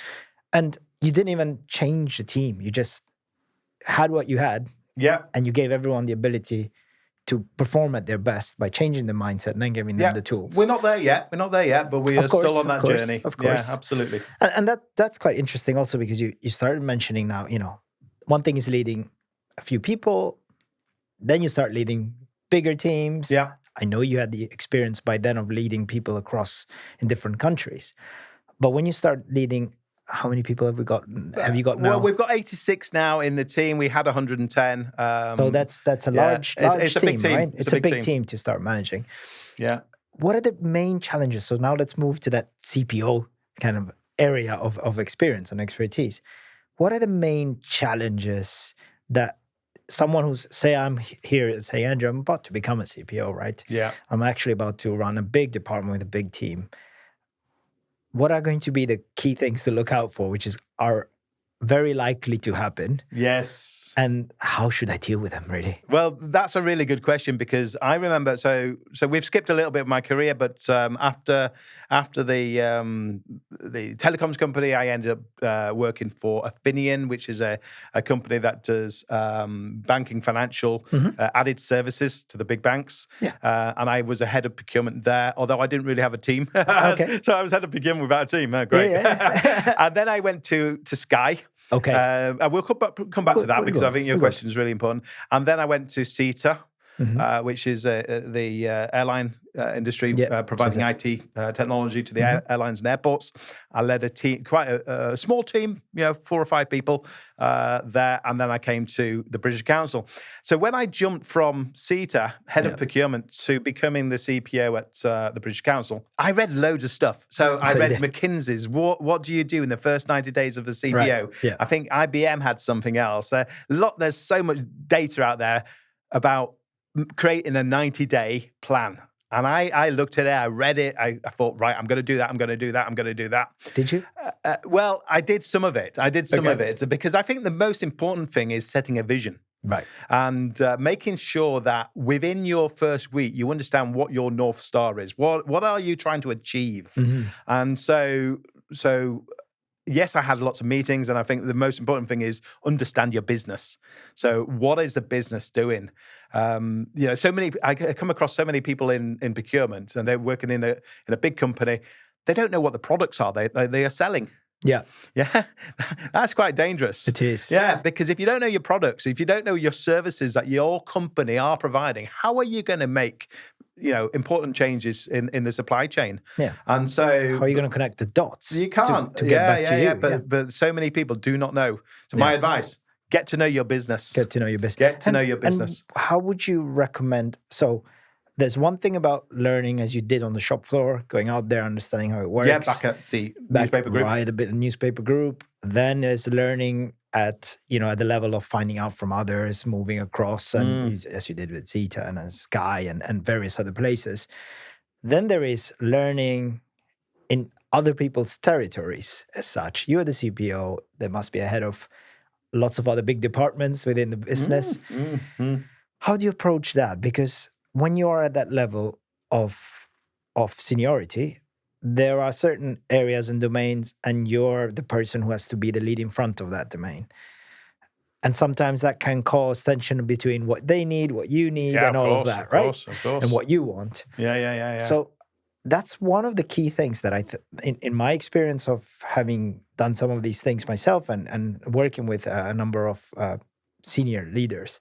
And you didn't even change the team. You just had what you had. Yeah. And you gave everyone the ability to perform at their best by changing the mindset and then giving them the tools. We're not there yet, but we are still on that journey. Of course. Yeah, absolutely. And that's quite interesting also, because you started mentioning now, one thing is leading a few people, then you start leading bigger teams. Yeah. I know you had the experience by then of leading people across in different countries. But when you start leading, how many people have you got now? Well, we've got 86 now in the team. We had 110. So that's a large it's a team, big team, right? It's a big team to start managing. Yeah. What are the main challenges? So now let's move to that CPO kind of area of experience and expertise. What are the main challenges that someone who's, say I'm here, say, Andrew, I'm about to become a CPO, right? Yeah. I'm actually about to run a big department with a big team. What are going to be the key things to look out for, which are very likely to happen? Yes. And how should I deal with them, really? Well, that's a really good question, because I remember, so we've skipped a little bit of my career, but after the telecoms company, I ended up working for Affinion, which is a company that does banking, financial added services to the big banks. Yeah. And I was a head of procurement there, although I didn't really have a team. Okay. So I was head of procurement without a team. Great. Yeah. And then I went to Sky. Okay. And we'll come back to that, because I think your question is really important. And then I went to CETA, which is the airline industry, providing IT technology to the airlines and airports. I led a team, quite a small team, 4 or 5 people there. And then I came to the British Council. So when I jumped from CETA, head of procurement, to becoming the CPO at the British Council, I read loads of stuff. So I read McKinsey's, what do you do in the first 90 days of the CPO? Right. Yeah. I think IBM had something else. There's so much data out there about creating a 90-day plan. And I looked at it, I read it, I thought, right, I'm going to do that, I'm going to do that, I'm going to do that. Did you? Well, I did some of it. Because I think the most important thing is setting a vision. Right. And making sure that within your first week, you understand what your North Star is. What are you trying to achieve? And so yes, I had lots of meetings, and I think the most important thing is understand your business. So what is the business doing? I come across so many people in procurement, and they're working in a big company. They don't know what the products are they are selling. Yeah. Yeah. That's quite dangerous. It is. Yeah, because if you don't know your products, if you don't know your services that your company are providing, how are you going to make important changes in the supply chain? Yeah. And so how are you going to connect the dots? You can't. To get back to you. But so many people do not know. So my advice, get to know your business. Get to know your business. Get to know your business. And how would you recommend? So there's one thing about learning, as you did on the shop floor, going out there, understanding how it works. Yeah, back at the newspaper group. Right, a bit of newspaper group. Then there's learning at the level of finding out from others, moving across, and as you did with CETA and Sky and various other places. Then there is learning in other people's territories as such. You are the CPO. There must be a head of lots of other big departments within the business. How do you approach that? Because when you are at that level of seniority, there are certain areas and domains, and you're the person who has to be the lead in front of that domain. And sometimes that can cause tension between what they need, what you need, and all of that, right? Of course. And what you want. Yeah. So that's one of the key things that in my experience of having done some of these things myself and working with a number of senior leaders,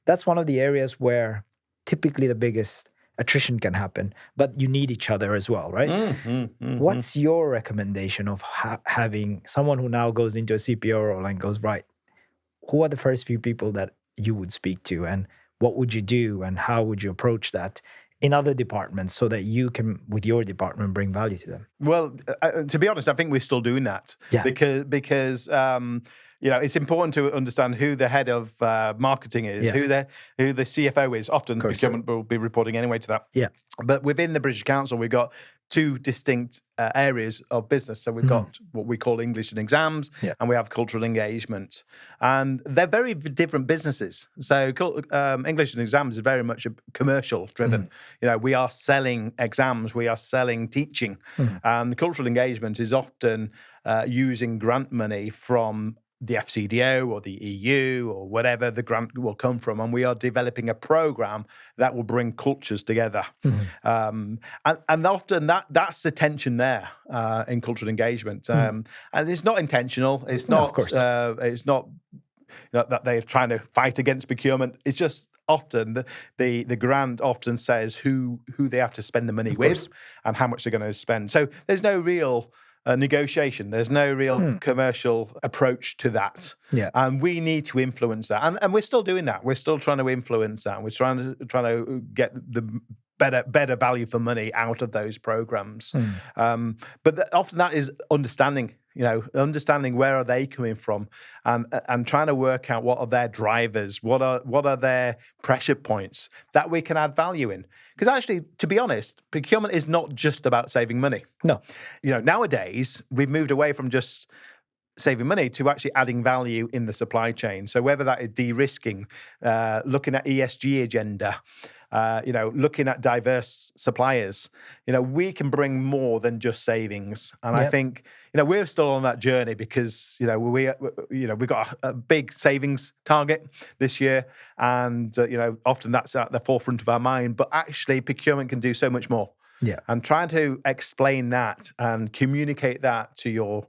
that's one of the areas where typically the biggest attrition can happen, but you need each other as well, right? What's your recommendation of having someone who now goes into a CPO role and goes, right, who are the first few people that you would speak to, and what would you do, and how would you approach that in other departments so that you can, with your department, bring value to them? Well, to be honest, I think we're still doing that. Yeah. Because it's important to understand who the head of marketing is, who the CFO is. Often procurement will be reporting anyway to that. Yeah. But within the British Council, we've got two distinct areas of business. So we've got what we call English and exams, and we have cultural engagement, and they're very different businesses. So English and exams is very much commercial driven. We are selling exams, we are selling teaching, and cultural engagement is often using grant money from the FCDO or the EU or whatever the grant will come from, and we are developing a program that will bring cultures together. And often that's the tension there in cultural engagement, and it's not intentional. It's not. No, of course. It's not that they're trying to fight against procurement. It's just often the grant often says who they have to spend the money with and how much they're going to spend. So there's no real negotiation. There's no real commercial approach to that. And we need to influence that. And we're still doing that. We're still trying to influence that. We're trying to get the better value for money out of those programs. But often that is understanding, understanding where are they coming from, and trying to work out what are their drivers, what are their pressure points that we can add value in. Because actually, to be honest, procurement is not just about saving money. No. Nowadays, we've moved away from just saving money to actually adding value in the supply chain. So whether that is de-risking, looking at ESG agenda, looking at diverse suppliers, we can bring more than just savings. And I think, we're still on that journey because, we've got a big savings target this year. And, often that's at the forefront of our mind, but actually procurement can do so much more. And trying to explain that and communicate that to your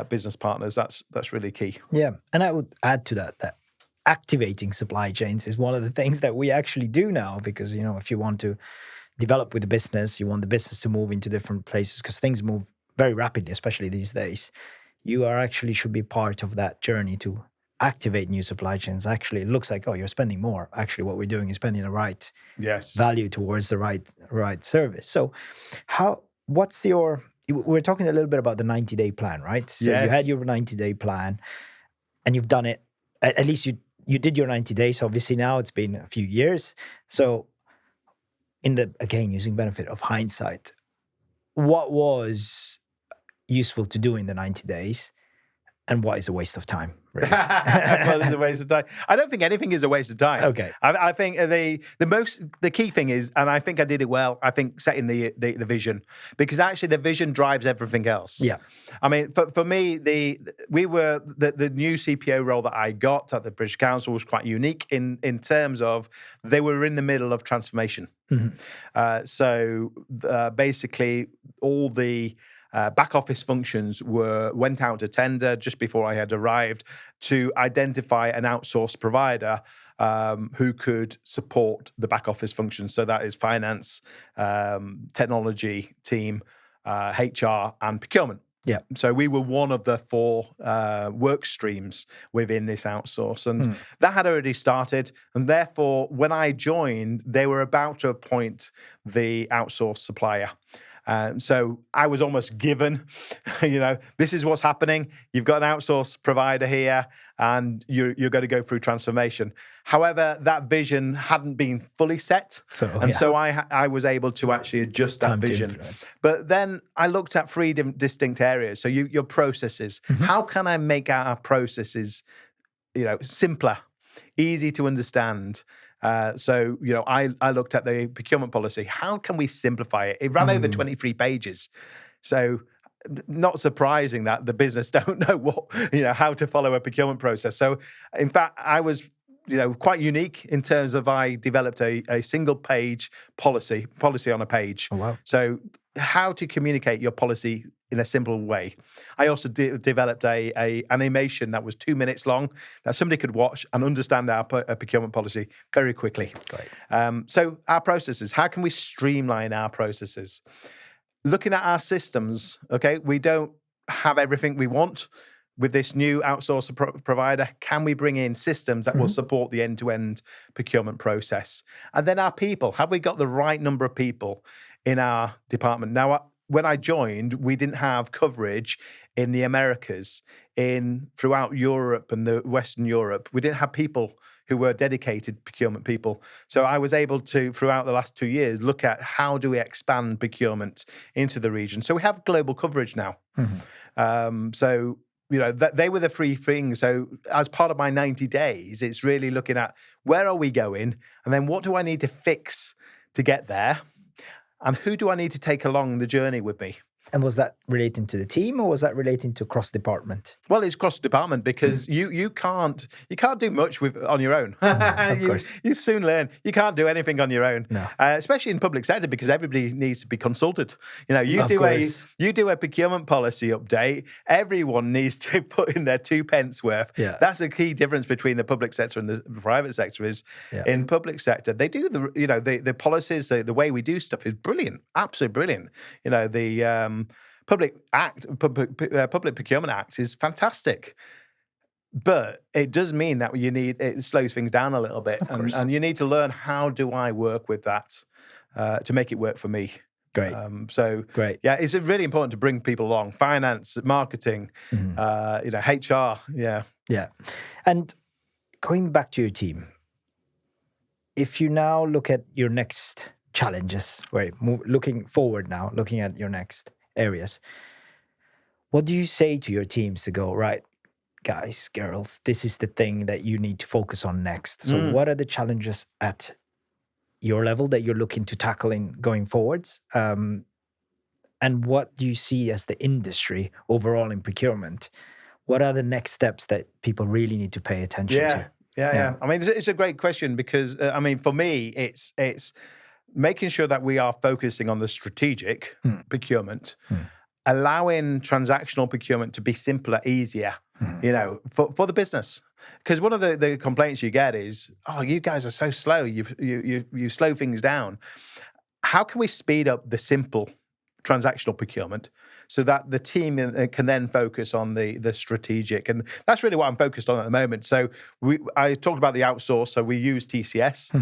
business partners, that's really key. And I would add to that activating supply chains is one of the things that we actually do now, because if you want to develop with the business, you want the business to move into different places because things move very rapidly, especially these days. You should be part of that journey to activate new supply chains. Actually, it looks like, you're spending more. Actually, what we're doing is spending the right value towards the right service. So we're talking a little bit about the 90-day plan, right? So you had your 90-day plan and you've done it. At least you did your 90 days. Obviously now it's been a few years. So using benefit of hindsight, what was useful to do in the 90 days and what is a waste of time? Really? Well, it's a waste of time. I don't think anything is a waste of time. Okay. I think the key thing is, and I think I did it well, I think setting the vision, because actually the vision drives everything else. I mean, for me, the new CPO role that I got at the British Council was quite unique in terms of they were in the middle of transformation. So basically all the back office functions went out to tender just before I had arrived to identify an outsourced provider who could support the back office functions. So that is finance, technology team, HR, and procurement. So we were one of the 4 work streams within this outsource, and that had already started. And therefore, when I joined, they were about to appoint the outsourced supplier. So I was almost given, this is what's happening. You've got an outsourced provider here, and you're going to go through transformation. However, that vision hadn't been fully set, so I was able to actually adjust that vision. But then I looked at 3 distinct areas. So your processes. How can I make our processes, simpler, easy to understand? So I looked at the procurement policy. How can we simplify it? It ran over 23 pages. So not surprising that the business don't know how to follow a procurement process. So in fact, I was quite unique in terms of I developed a single page policy on a page. Oh, wow. So how to communicate your policy in a simple way. I also developed a animation that was 2 minutes long that somebody could watch and understand our procurement policy very quickly. Great. So our processes, how can we streamline our processes? Looking at our systems, we don't have everything we want. With this new outsourced provider, can we bring in systems that will support the end-to-end procurement process? And then our people, have we got the right number of people in our department? Now, when I joined, we didn't have coverage in the Americas, throughout Europe and the Western Europe. We didn't have people who were dedicated procurement people. So I was able to, throughout the last 2 years, look at how do we expand procurement into the region. So we have global coverage now. So they were the three things. So as part of my 90 days, it's really looking at where are we going, and then what do I need to fix to get there, and who do I need to take along the journey with me? And was that relating to the team, or was that relating to cross department? Well, it's cross department because you can't do much on your own. Of course. You soon learn you can't do anything on your own. No. Especially in public sector, because everybody needs to be consulted. You do a procurement policy update. Everyone needs to put in their 2 pence worth. Yeah. That's a key difference between the public sector and the private sector. Is in public sector they do the policies, the way we do stuff is brilliant, absolutely brilliant. The Public Procurement Act is fantastic, but it does mean that it slows things down a little bit, and you need to learn how do I work with that to make it work for me. Great. Great. Yeah, it's really important to bring people along, finance, marketing, HR. Yeah. And going back to your team, if you now look at your next challenges, looking forward now, looking at your next areas, what do you say to your teams to go, right, guys, girls, this is the thing that you need to focus on next? So what are the challenges at your level that you're looking to tackle in going forwards? And what do you see as the industry overall in procurement? What are the next steps that people really need to pay attention to? Yeah. I mean, it's a great question because, for me, it's making sure that we are focusing on the strategic procurement, allowing transactional procurement to be simpler, easier, for the business. Because one of the complaints you get is, oh, you guys are so slow. You slow things down. How can we speed up the simple transactional procurement so that the team can then focus on the strategic? And that's really what I'm focused on at the moment. So I talked about the outsource. So we use TCS.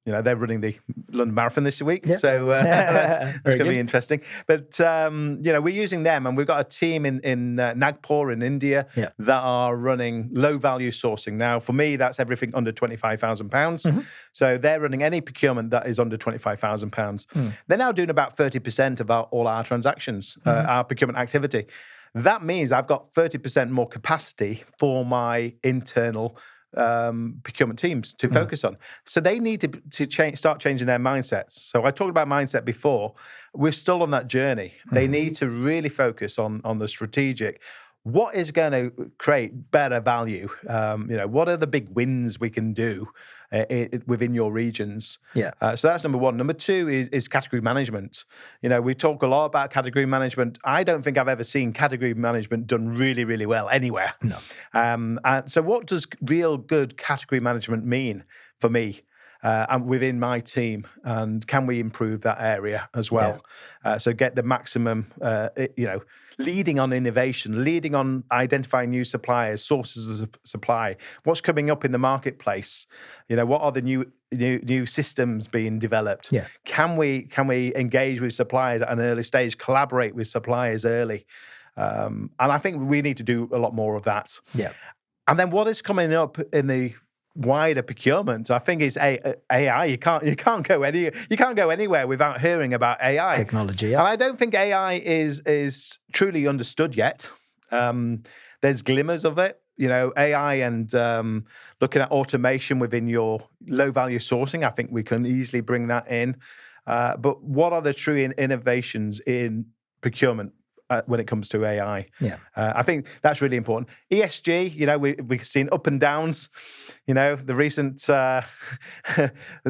They're running the London Marathon this week. Yeah. So that's going to be interesting. But, we're using them, and we've got a team in Nagpur in India that are running low-value sourcing. Now, for me, that's everything under £25,000. So they're running any procurement that is under £25,000. They're now doing about 30% of all our transactions, our procurement activity. That means I've got 30% more capacity for my internal procurement teams to focus on. So they need to start changing their mindsets. So I talked about mindset before. We're still on that journey. They need to really focus on the strategic. What is going to create better value? What are the big wins we can do within your regions? So that's number one. Number two is category management. We talk a lot about category management. I don't think I've ever seen category management done really, really well anywhere. No. And so what does real good category management mean for me? And within my team, and can we improve that area as well? So get the maximum, leading on innovation, leading on identifying new suppliers, sources of supply. What's coming up in the marketplace? What are the new systems being developed? Can we engage with suppliers at an early stage, collaborate with suppliers early? And I think we need to do a lot more of that. And then what is coming up in the wider procurement, I think, is AI. You can't go anywhere without hearing about AI technology. And I don't think AI is truly understood yet. There's glimmers of it, AI and looking at automation within your low value sourcing. I think we can easily bring that in. But what are the true innovations in procurement when it comes to AI? I think that's really important. ESG, we've seen up and downs. The recent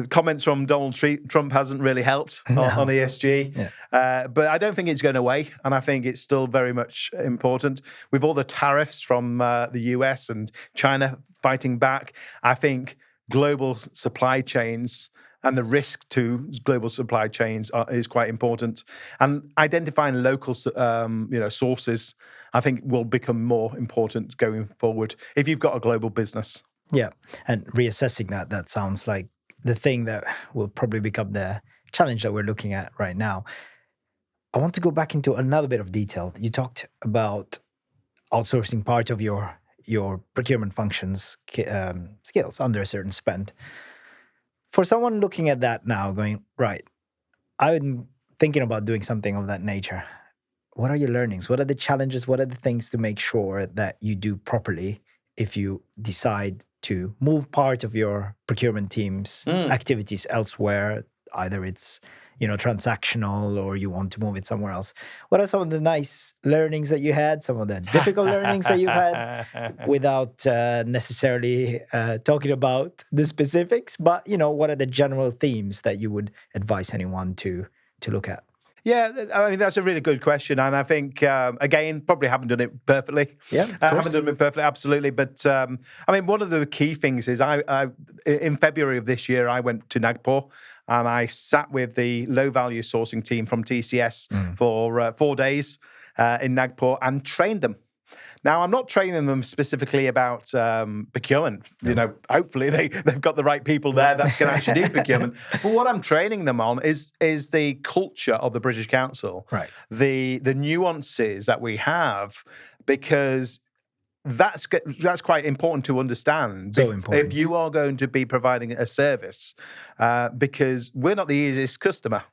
comments from Donald Trump hasn't really helped on ESG. But I don't think it's going away, and I think it's still very much important. With all the tariffs from the US and China fighting back, I think global supply chains and the risk to global supply chains is quite important. And identifying local, sources, I think will become more important going forward if you've got a global business. Yeah, and reassessing that sounds like the thing that will probably become the challenge that we're looking at right now. I want to go back into another bit of detail. You talked about outsourcing part of your your procurement functions skills under a certain spend. For someone looking at that now, going, right, I'm thinking about doing something of that nature. What are your learnings? What are the challenges? What are the things to make sure that you do properly if you decide to move part of your procurement team's activities elsewhere? Either it's transactional, or you want to move it somewhere else. What are some of the nice learnings that you had? Some of the difficult learnings that you've had, without necessarily talking about the specifics? But what are the general themes that you would advise anyone to look at? Yeah, I mean, that's a really good question. And I think, again, probably haven't done it perfectly. Yeah, haven't done it perfectly, absolutely. But, I mean, one of the key things is I in February of this year, I went to Nagpur and I sat with the low-value sourcing team from TCS for 4 days in Nagpur and trained them. Now, I'm not training them specifically about procurement. Hopefully they've got the right people there that can actually do procurement. But what I'm training them on is the culture of the British Council, right? The nuances that we have, because that's quite important to understand. So important. If you are going to be providing a service, because we're not the easiest customer.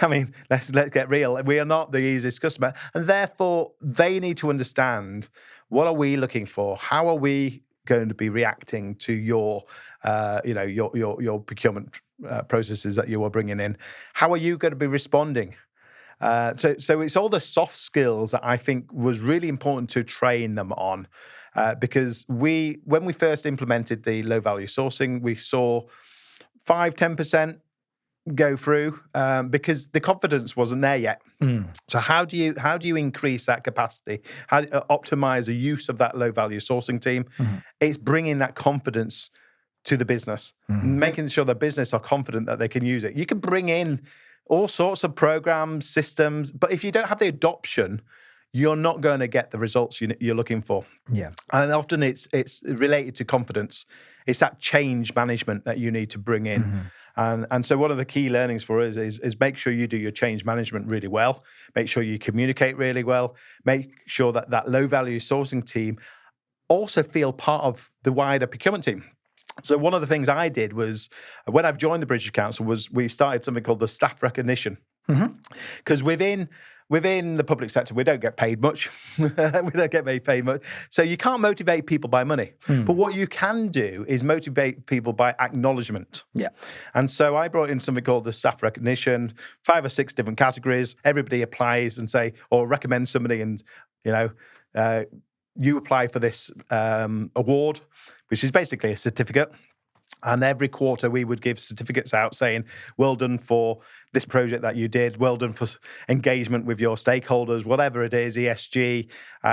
I mean, let's get real. We are not the easiest customer, and therefore they need to understand, what are we looking for? How are we going to be reacting to your procurement processes that you are bringing in? How are you going to be responding? So it's all the soft skills that I think was really important to train them on, because when we first implemented the low value sourcing, we saw 5-10% go through because the confidence wasn't there yet. So how do you increase that capacity? How do you optimize the use of that low value sourcing team? It's bringing that confidence to the business, making sure the business are confident that they can use it. You can bring in all sorts of programs, systems, but if you don't have the adoption, you're not going to get the results you're looking for. Yeah, and often it's related to confidence. It's that change management that you need to bring in. And so one of the key learnings for us is make sure you do your change management really well. Make sure you communicate really well. Make sure that low value sourcing team also feel part of the wider procurement team. So one of the things I did was, when I've joined the British Council, was we started something called the staff recognition. Because within the public sector, we don't get paid much. We don't get paid much. So you can't motivate people by money. But what you can do is motivate people by acknowledgement. Yeah. And so I brought in something called the staff recognition, 5 or 6 different categories. Everybody applies and or recommends somebody, and you apply for this award, which is basically a certificate. And every quarter we would give certificates out saying, well done for this project that you did, well done for engagement with your stakeholders, whatever it is, ESG.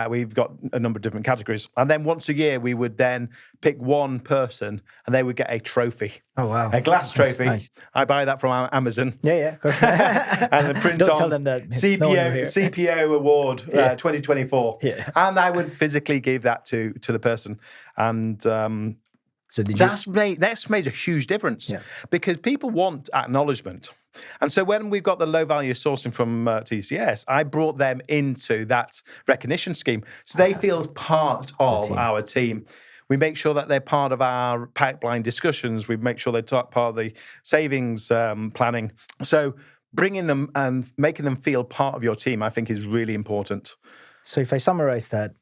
We've got a number of different categories. And then once a year, we would then pick one person and they would get a trophy. Oh, wow. A glass trophy. Nice. I buy that from Amazon. Yeah. And then print Don't on tell them that. CPO award 2024. Yeah. And I would physically give that to the person. And so that's made a huge difference, because people want acknowledgement. And so when we've got the low value sourcing from TCS, I brought them into that recognition scheme. So they feel part of our team. We make sure that they're part of our pipeline discussions. We make sure they're part of the savings planning. So bringing them and making them feel part of your team, I think, is really important. So if I summarize that,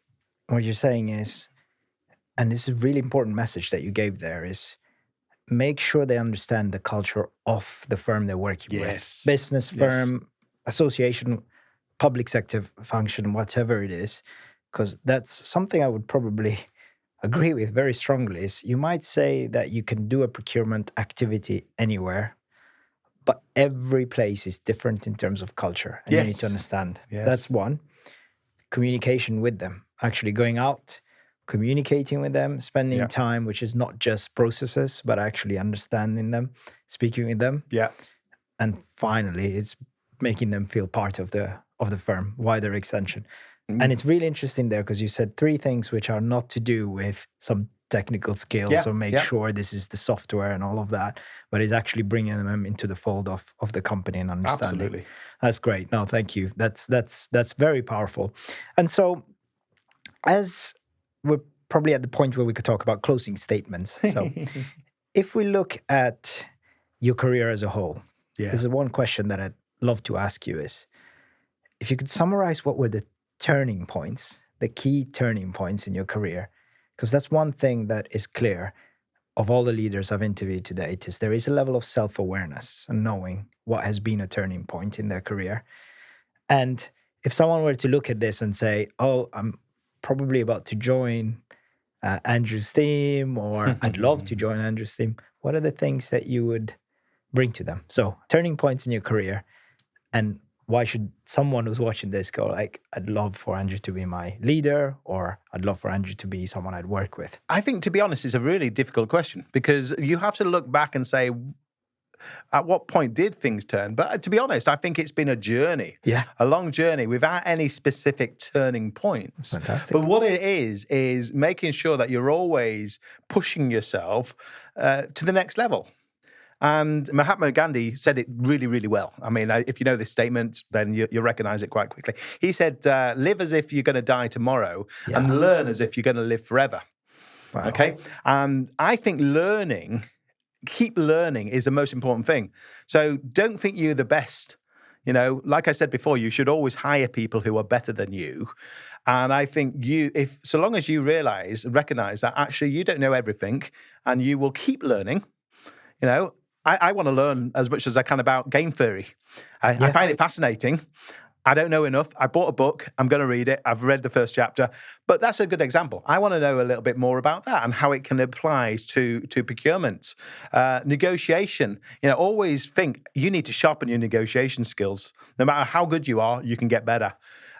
what you're saying is, and this is a really important message that you gave there, is make sure they understand the culture of the firm they're working with. Business firm, association, public sector function, whatever it is. Because that's something I would probably agree with very strongly, is you might say that you can do a procurement activity anywhere, but every place is different in terms of culture. And you need to understand. That's one. Communication with them, actually going out, communicating with them, spending time, which is not just processes, but actually understanding them, speaking with them. Yeah. And finally, it's making them feel part of the firm, wider extension. And it's really interesting there, because you said 3 things which are not to do with some technical skills or make sure this is the software and all of that, but is actually bringing them into the fold of the company and understanding. Absolutely. That's great. No, thank you. That's very powerful. And so as we're probably at the point where we could talk about closing statements. So if we look at your career as a whole, there's one question that I'd love to ask you is, if you could summarize what were the turning points, the key turning points in your career, because that's one thing that is clear of all the leaders I've interviewed to date, is there is a level of self-awareness and knowing what has been a turning point in their career. And if someone were to look at this and say, oh, I'm probably about to join Andrew's team, or I'd love to join Andrew's team, what are the things that you would bring to them? So turning points in your career, and why should someone who's watching this go like, I'd love for Andrew to be my leader, or I'd love for Andrew to be someone I'd work with? I think, to be honest, it's a really difficult question, because you have to look back and say, at what point did things turn? But to be honest, I think it's been a journey, a long journey without any specific turning points. Fantastic. But what it is making sure that you're always pushing yourself to the next level. And Mahatma Gandhi said it really, really well. I mean, if you know this statement, then you recognize it quite quickly. He said, live as if you're going to die tomorrow and learn as if you're going to live forever. Wow. Okay? And I think keep learning is the most important thing. So don't think you're the best. You know, like I said before, you should always hire people who are better than you. And I think so long as you recognize that actually you don't know everything, and you will keep learning. You know, I want to learn as much as I can about game theory. I find it fascinating. I don't know enough. I bought a book. I'm going to read it. I've read the first chapter. But that's a good example. I want to know a little bit more about that and how it can apply to procurement. Negotiation. You know, always think you need to sharpen your negotiation skills. No matter how good you are, you can get better.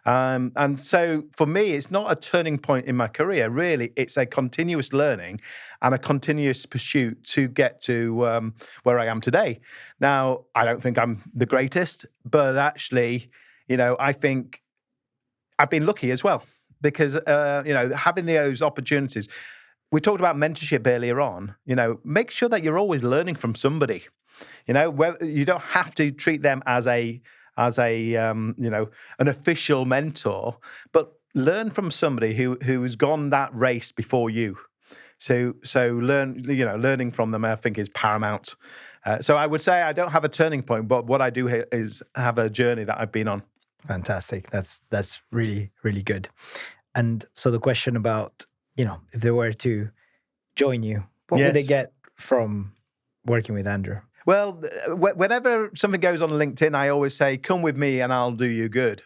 And so for me, it's not a turning point in my career. Really, it's a continuous learning and a continuous pursuit to get to where I am today. Now, I don't think I'm the greatest, but actually, you know, I think I've been lucky as well, because, you know, having those opportunities. We talked about mentorship earlier on. You know, make sure that you're always learning from somebody. You know, you don't have to treat them as a you know, an official mentor, but learn from somebody who's gone that race before you. So learning from them, I think, is paramount. So I would say I don't have a turning point, but what I do is have a journey that I've been on. Fantastic. That's really, really good. And so the question about, you know, if they were to join you, what would they get from working with Andrew? Well, whenever something goes on LinkedIn, I always say, come with me and I'll do you good.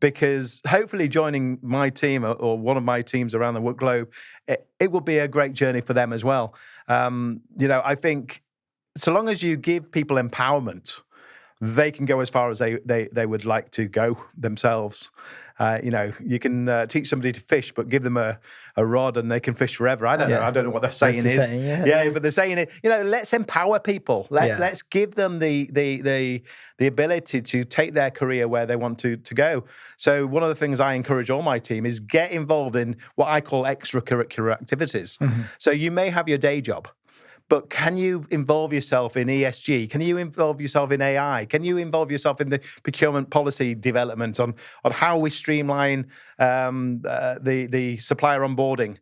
Because hopefully joining my team or one of my teams around the globe, it will be a great journey for them as well. You know, I think so long as you give people empowerment, they can go as far as they would like to go themselves. You know, you can teach somebody to fish, but give them a rod and they can fish forever. I don't know what the saying is. But the saying is, you know, let's empower people. Let's give them the ability to take their career where they want to go. So one of the things I encourage all my team is get involved in what I call extracurricular activities. Mm-hmm. So you may have your day job, but can you involve yourself in ESG? Can you involve yourself in AI? Can you involve yourself in the procurement policy development on how we streamline the supplier onboarding,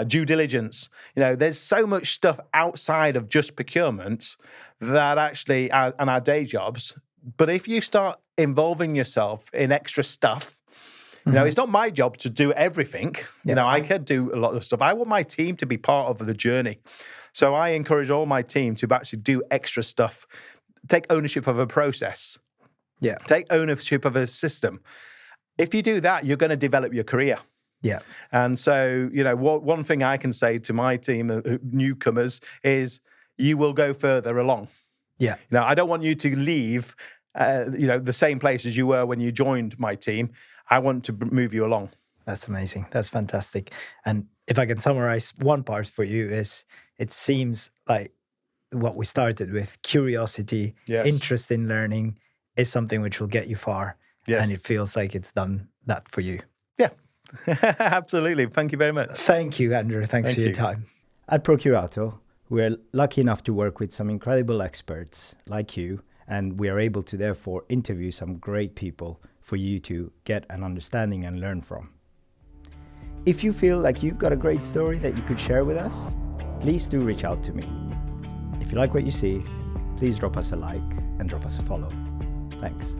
due diligence? You know, there's so much stuff outside of just procurement that actually and our day jobs. But if you start involving yourself in extra stuff, you know, it's not my job to do everything. You know, I could do a lot of stuff. I want my team to be part of the journey. So I encourage all my team to actually do extra stuff, take ownership of a process, take ownership of a system. If you do that, you're going to develop your career. Yeah. And so, you know, one thing I can say to my team, newcomers, is you will go further along. Yeah. Now, I don't want you to leave, you know, the same place as you were when you joined my team. I want to move you along. That's amazing. That's fantastic. And if I can summarize one part for you is, it seems like what we started with, curiosity, interest in learning, is something which will get you far. Yes. And it feels like it's done that for you. Yeah, absolutely. Thank you very much. Thank you, Andrew. Thanks for your time. At Procurato, we're lucky enough to work with some incredible experts like you, and we are able to therefore interview some great people for you to get an understanding and learn from. If you feel like you've got a great story that you could share with us, please do reach out to me. If you like what you see, please drop us a like and drop us a follow. Thanks.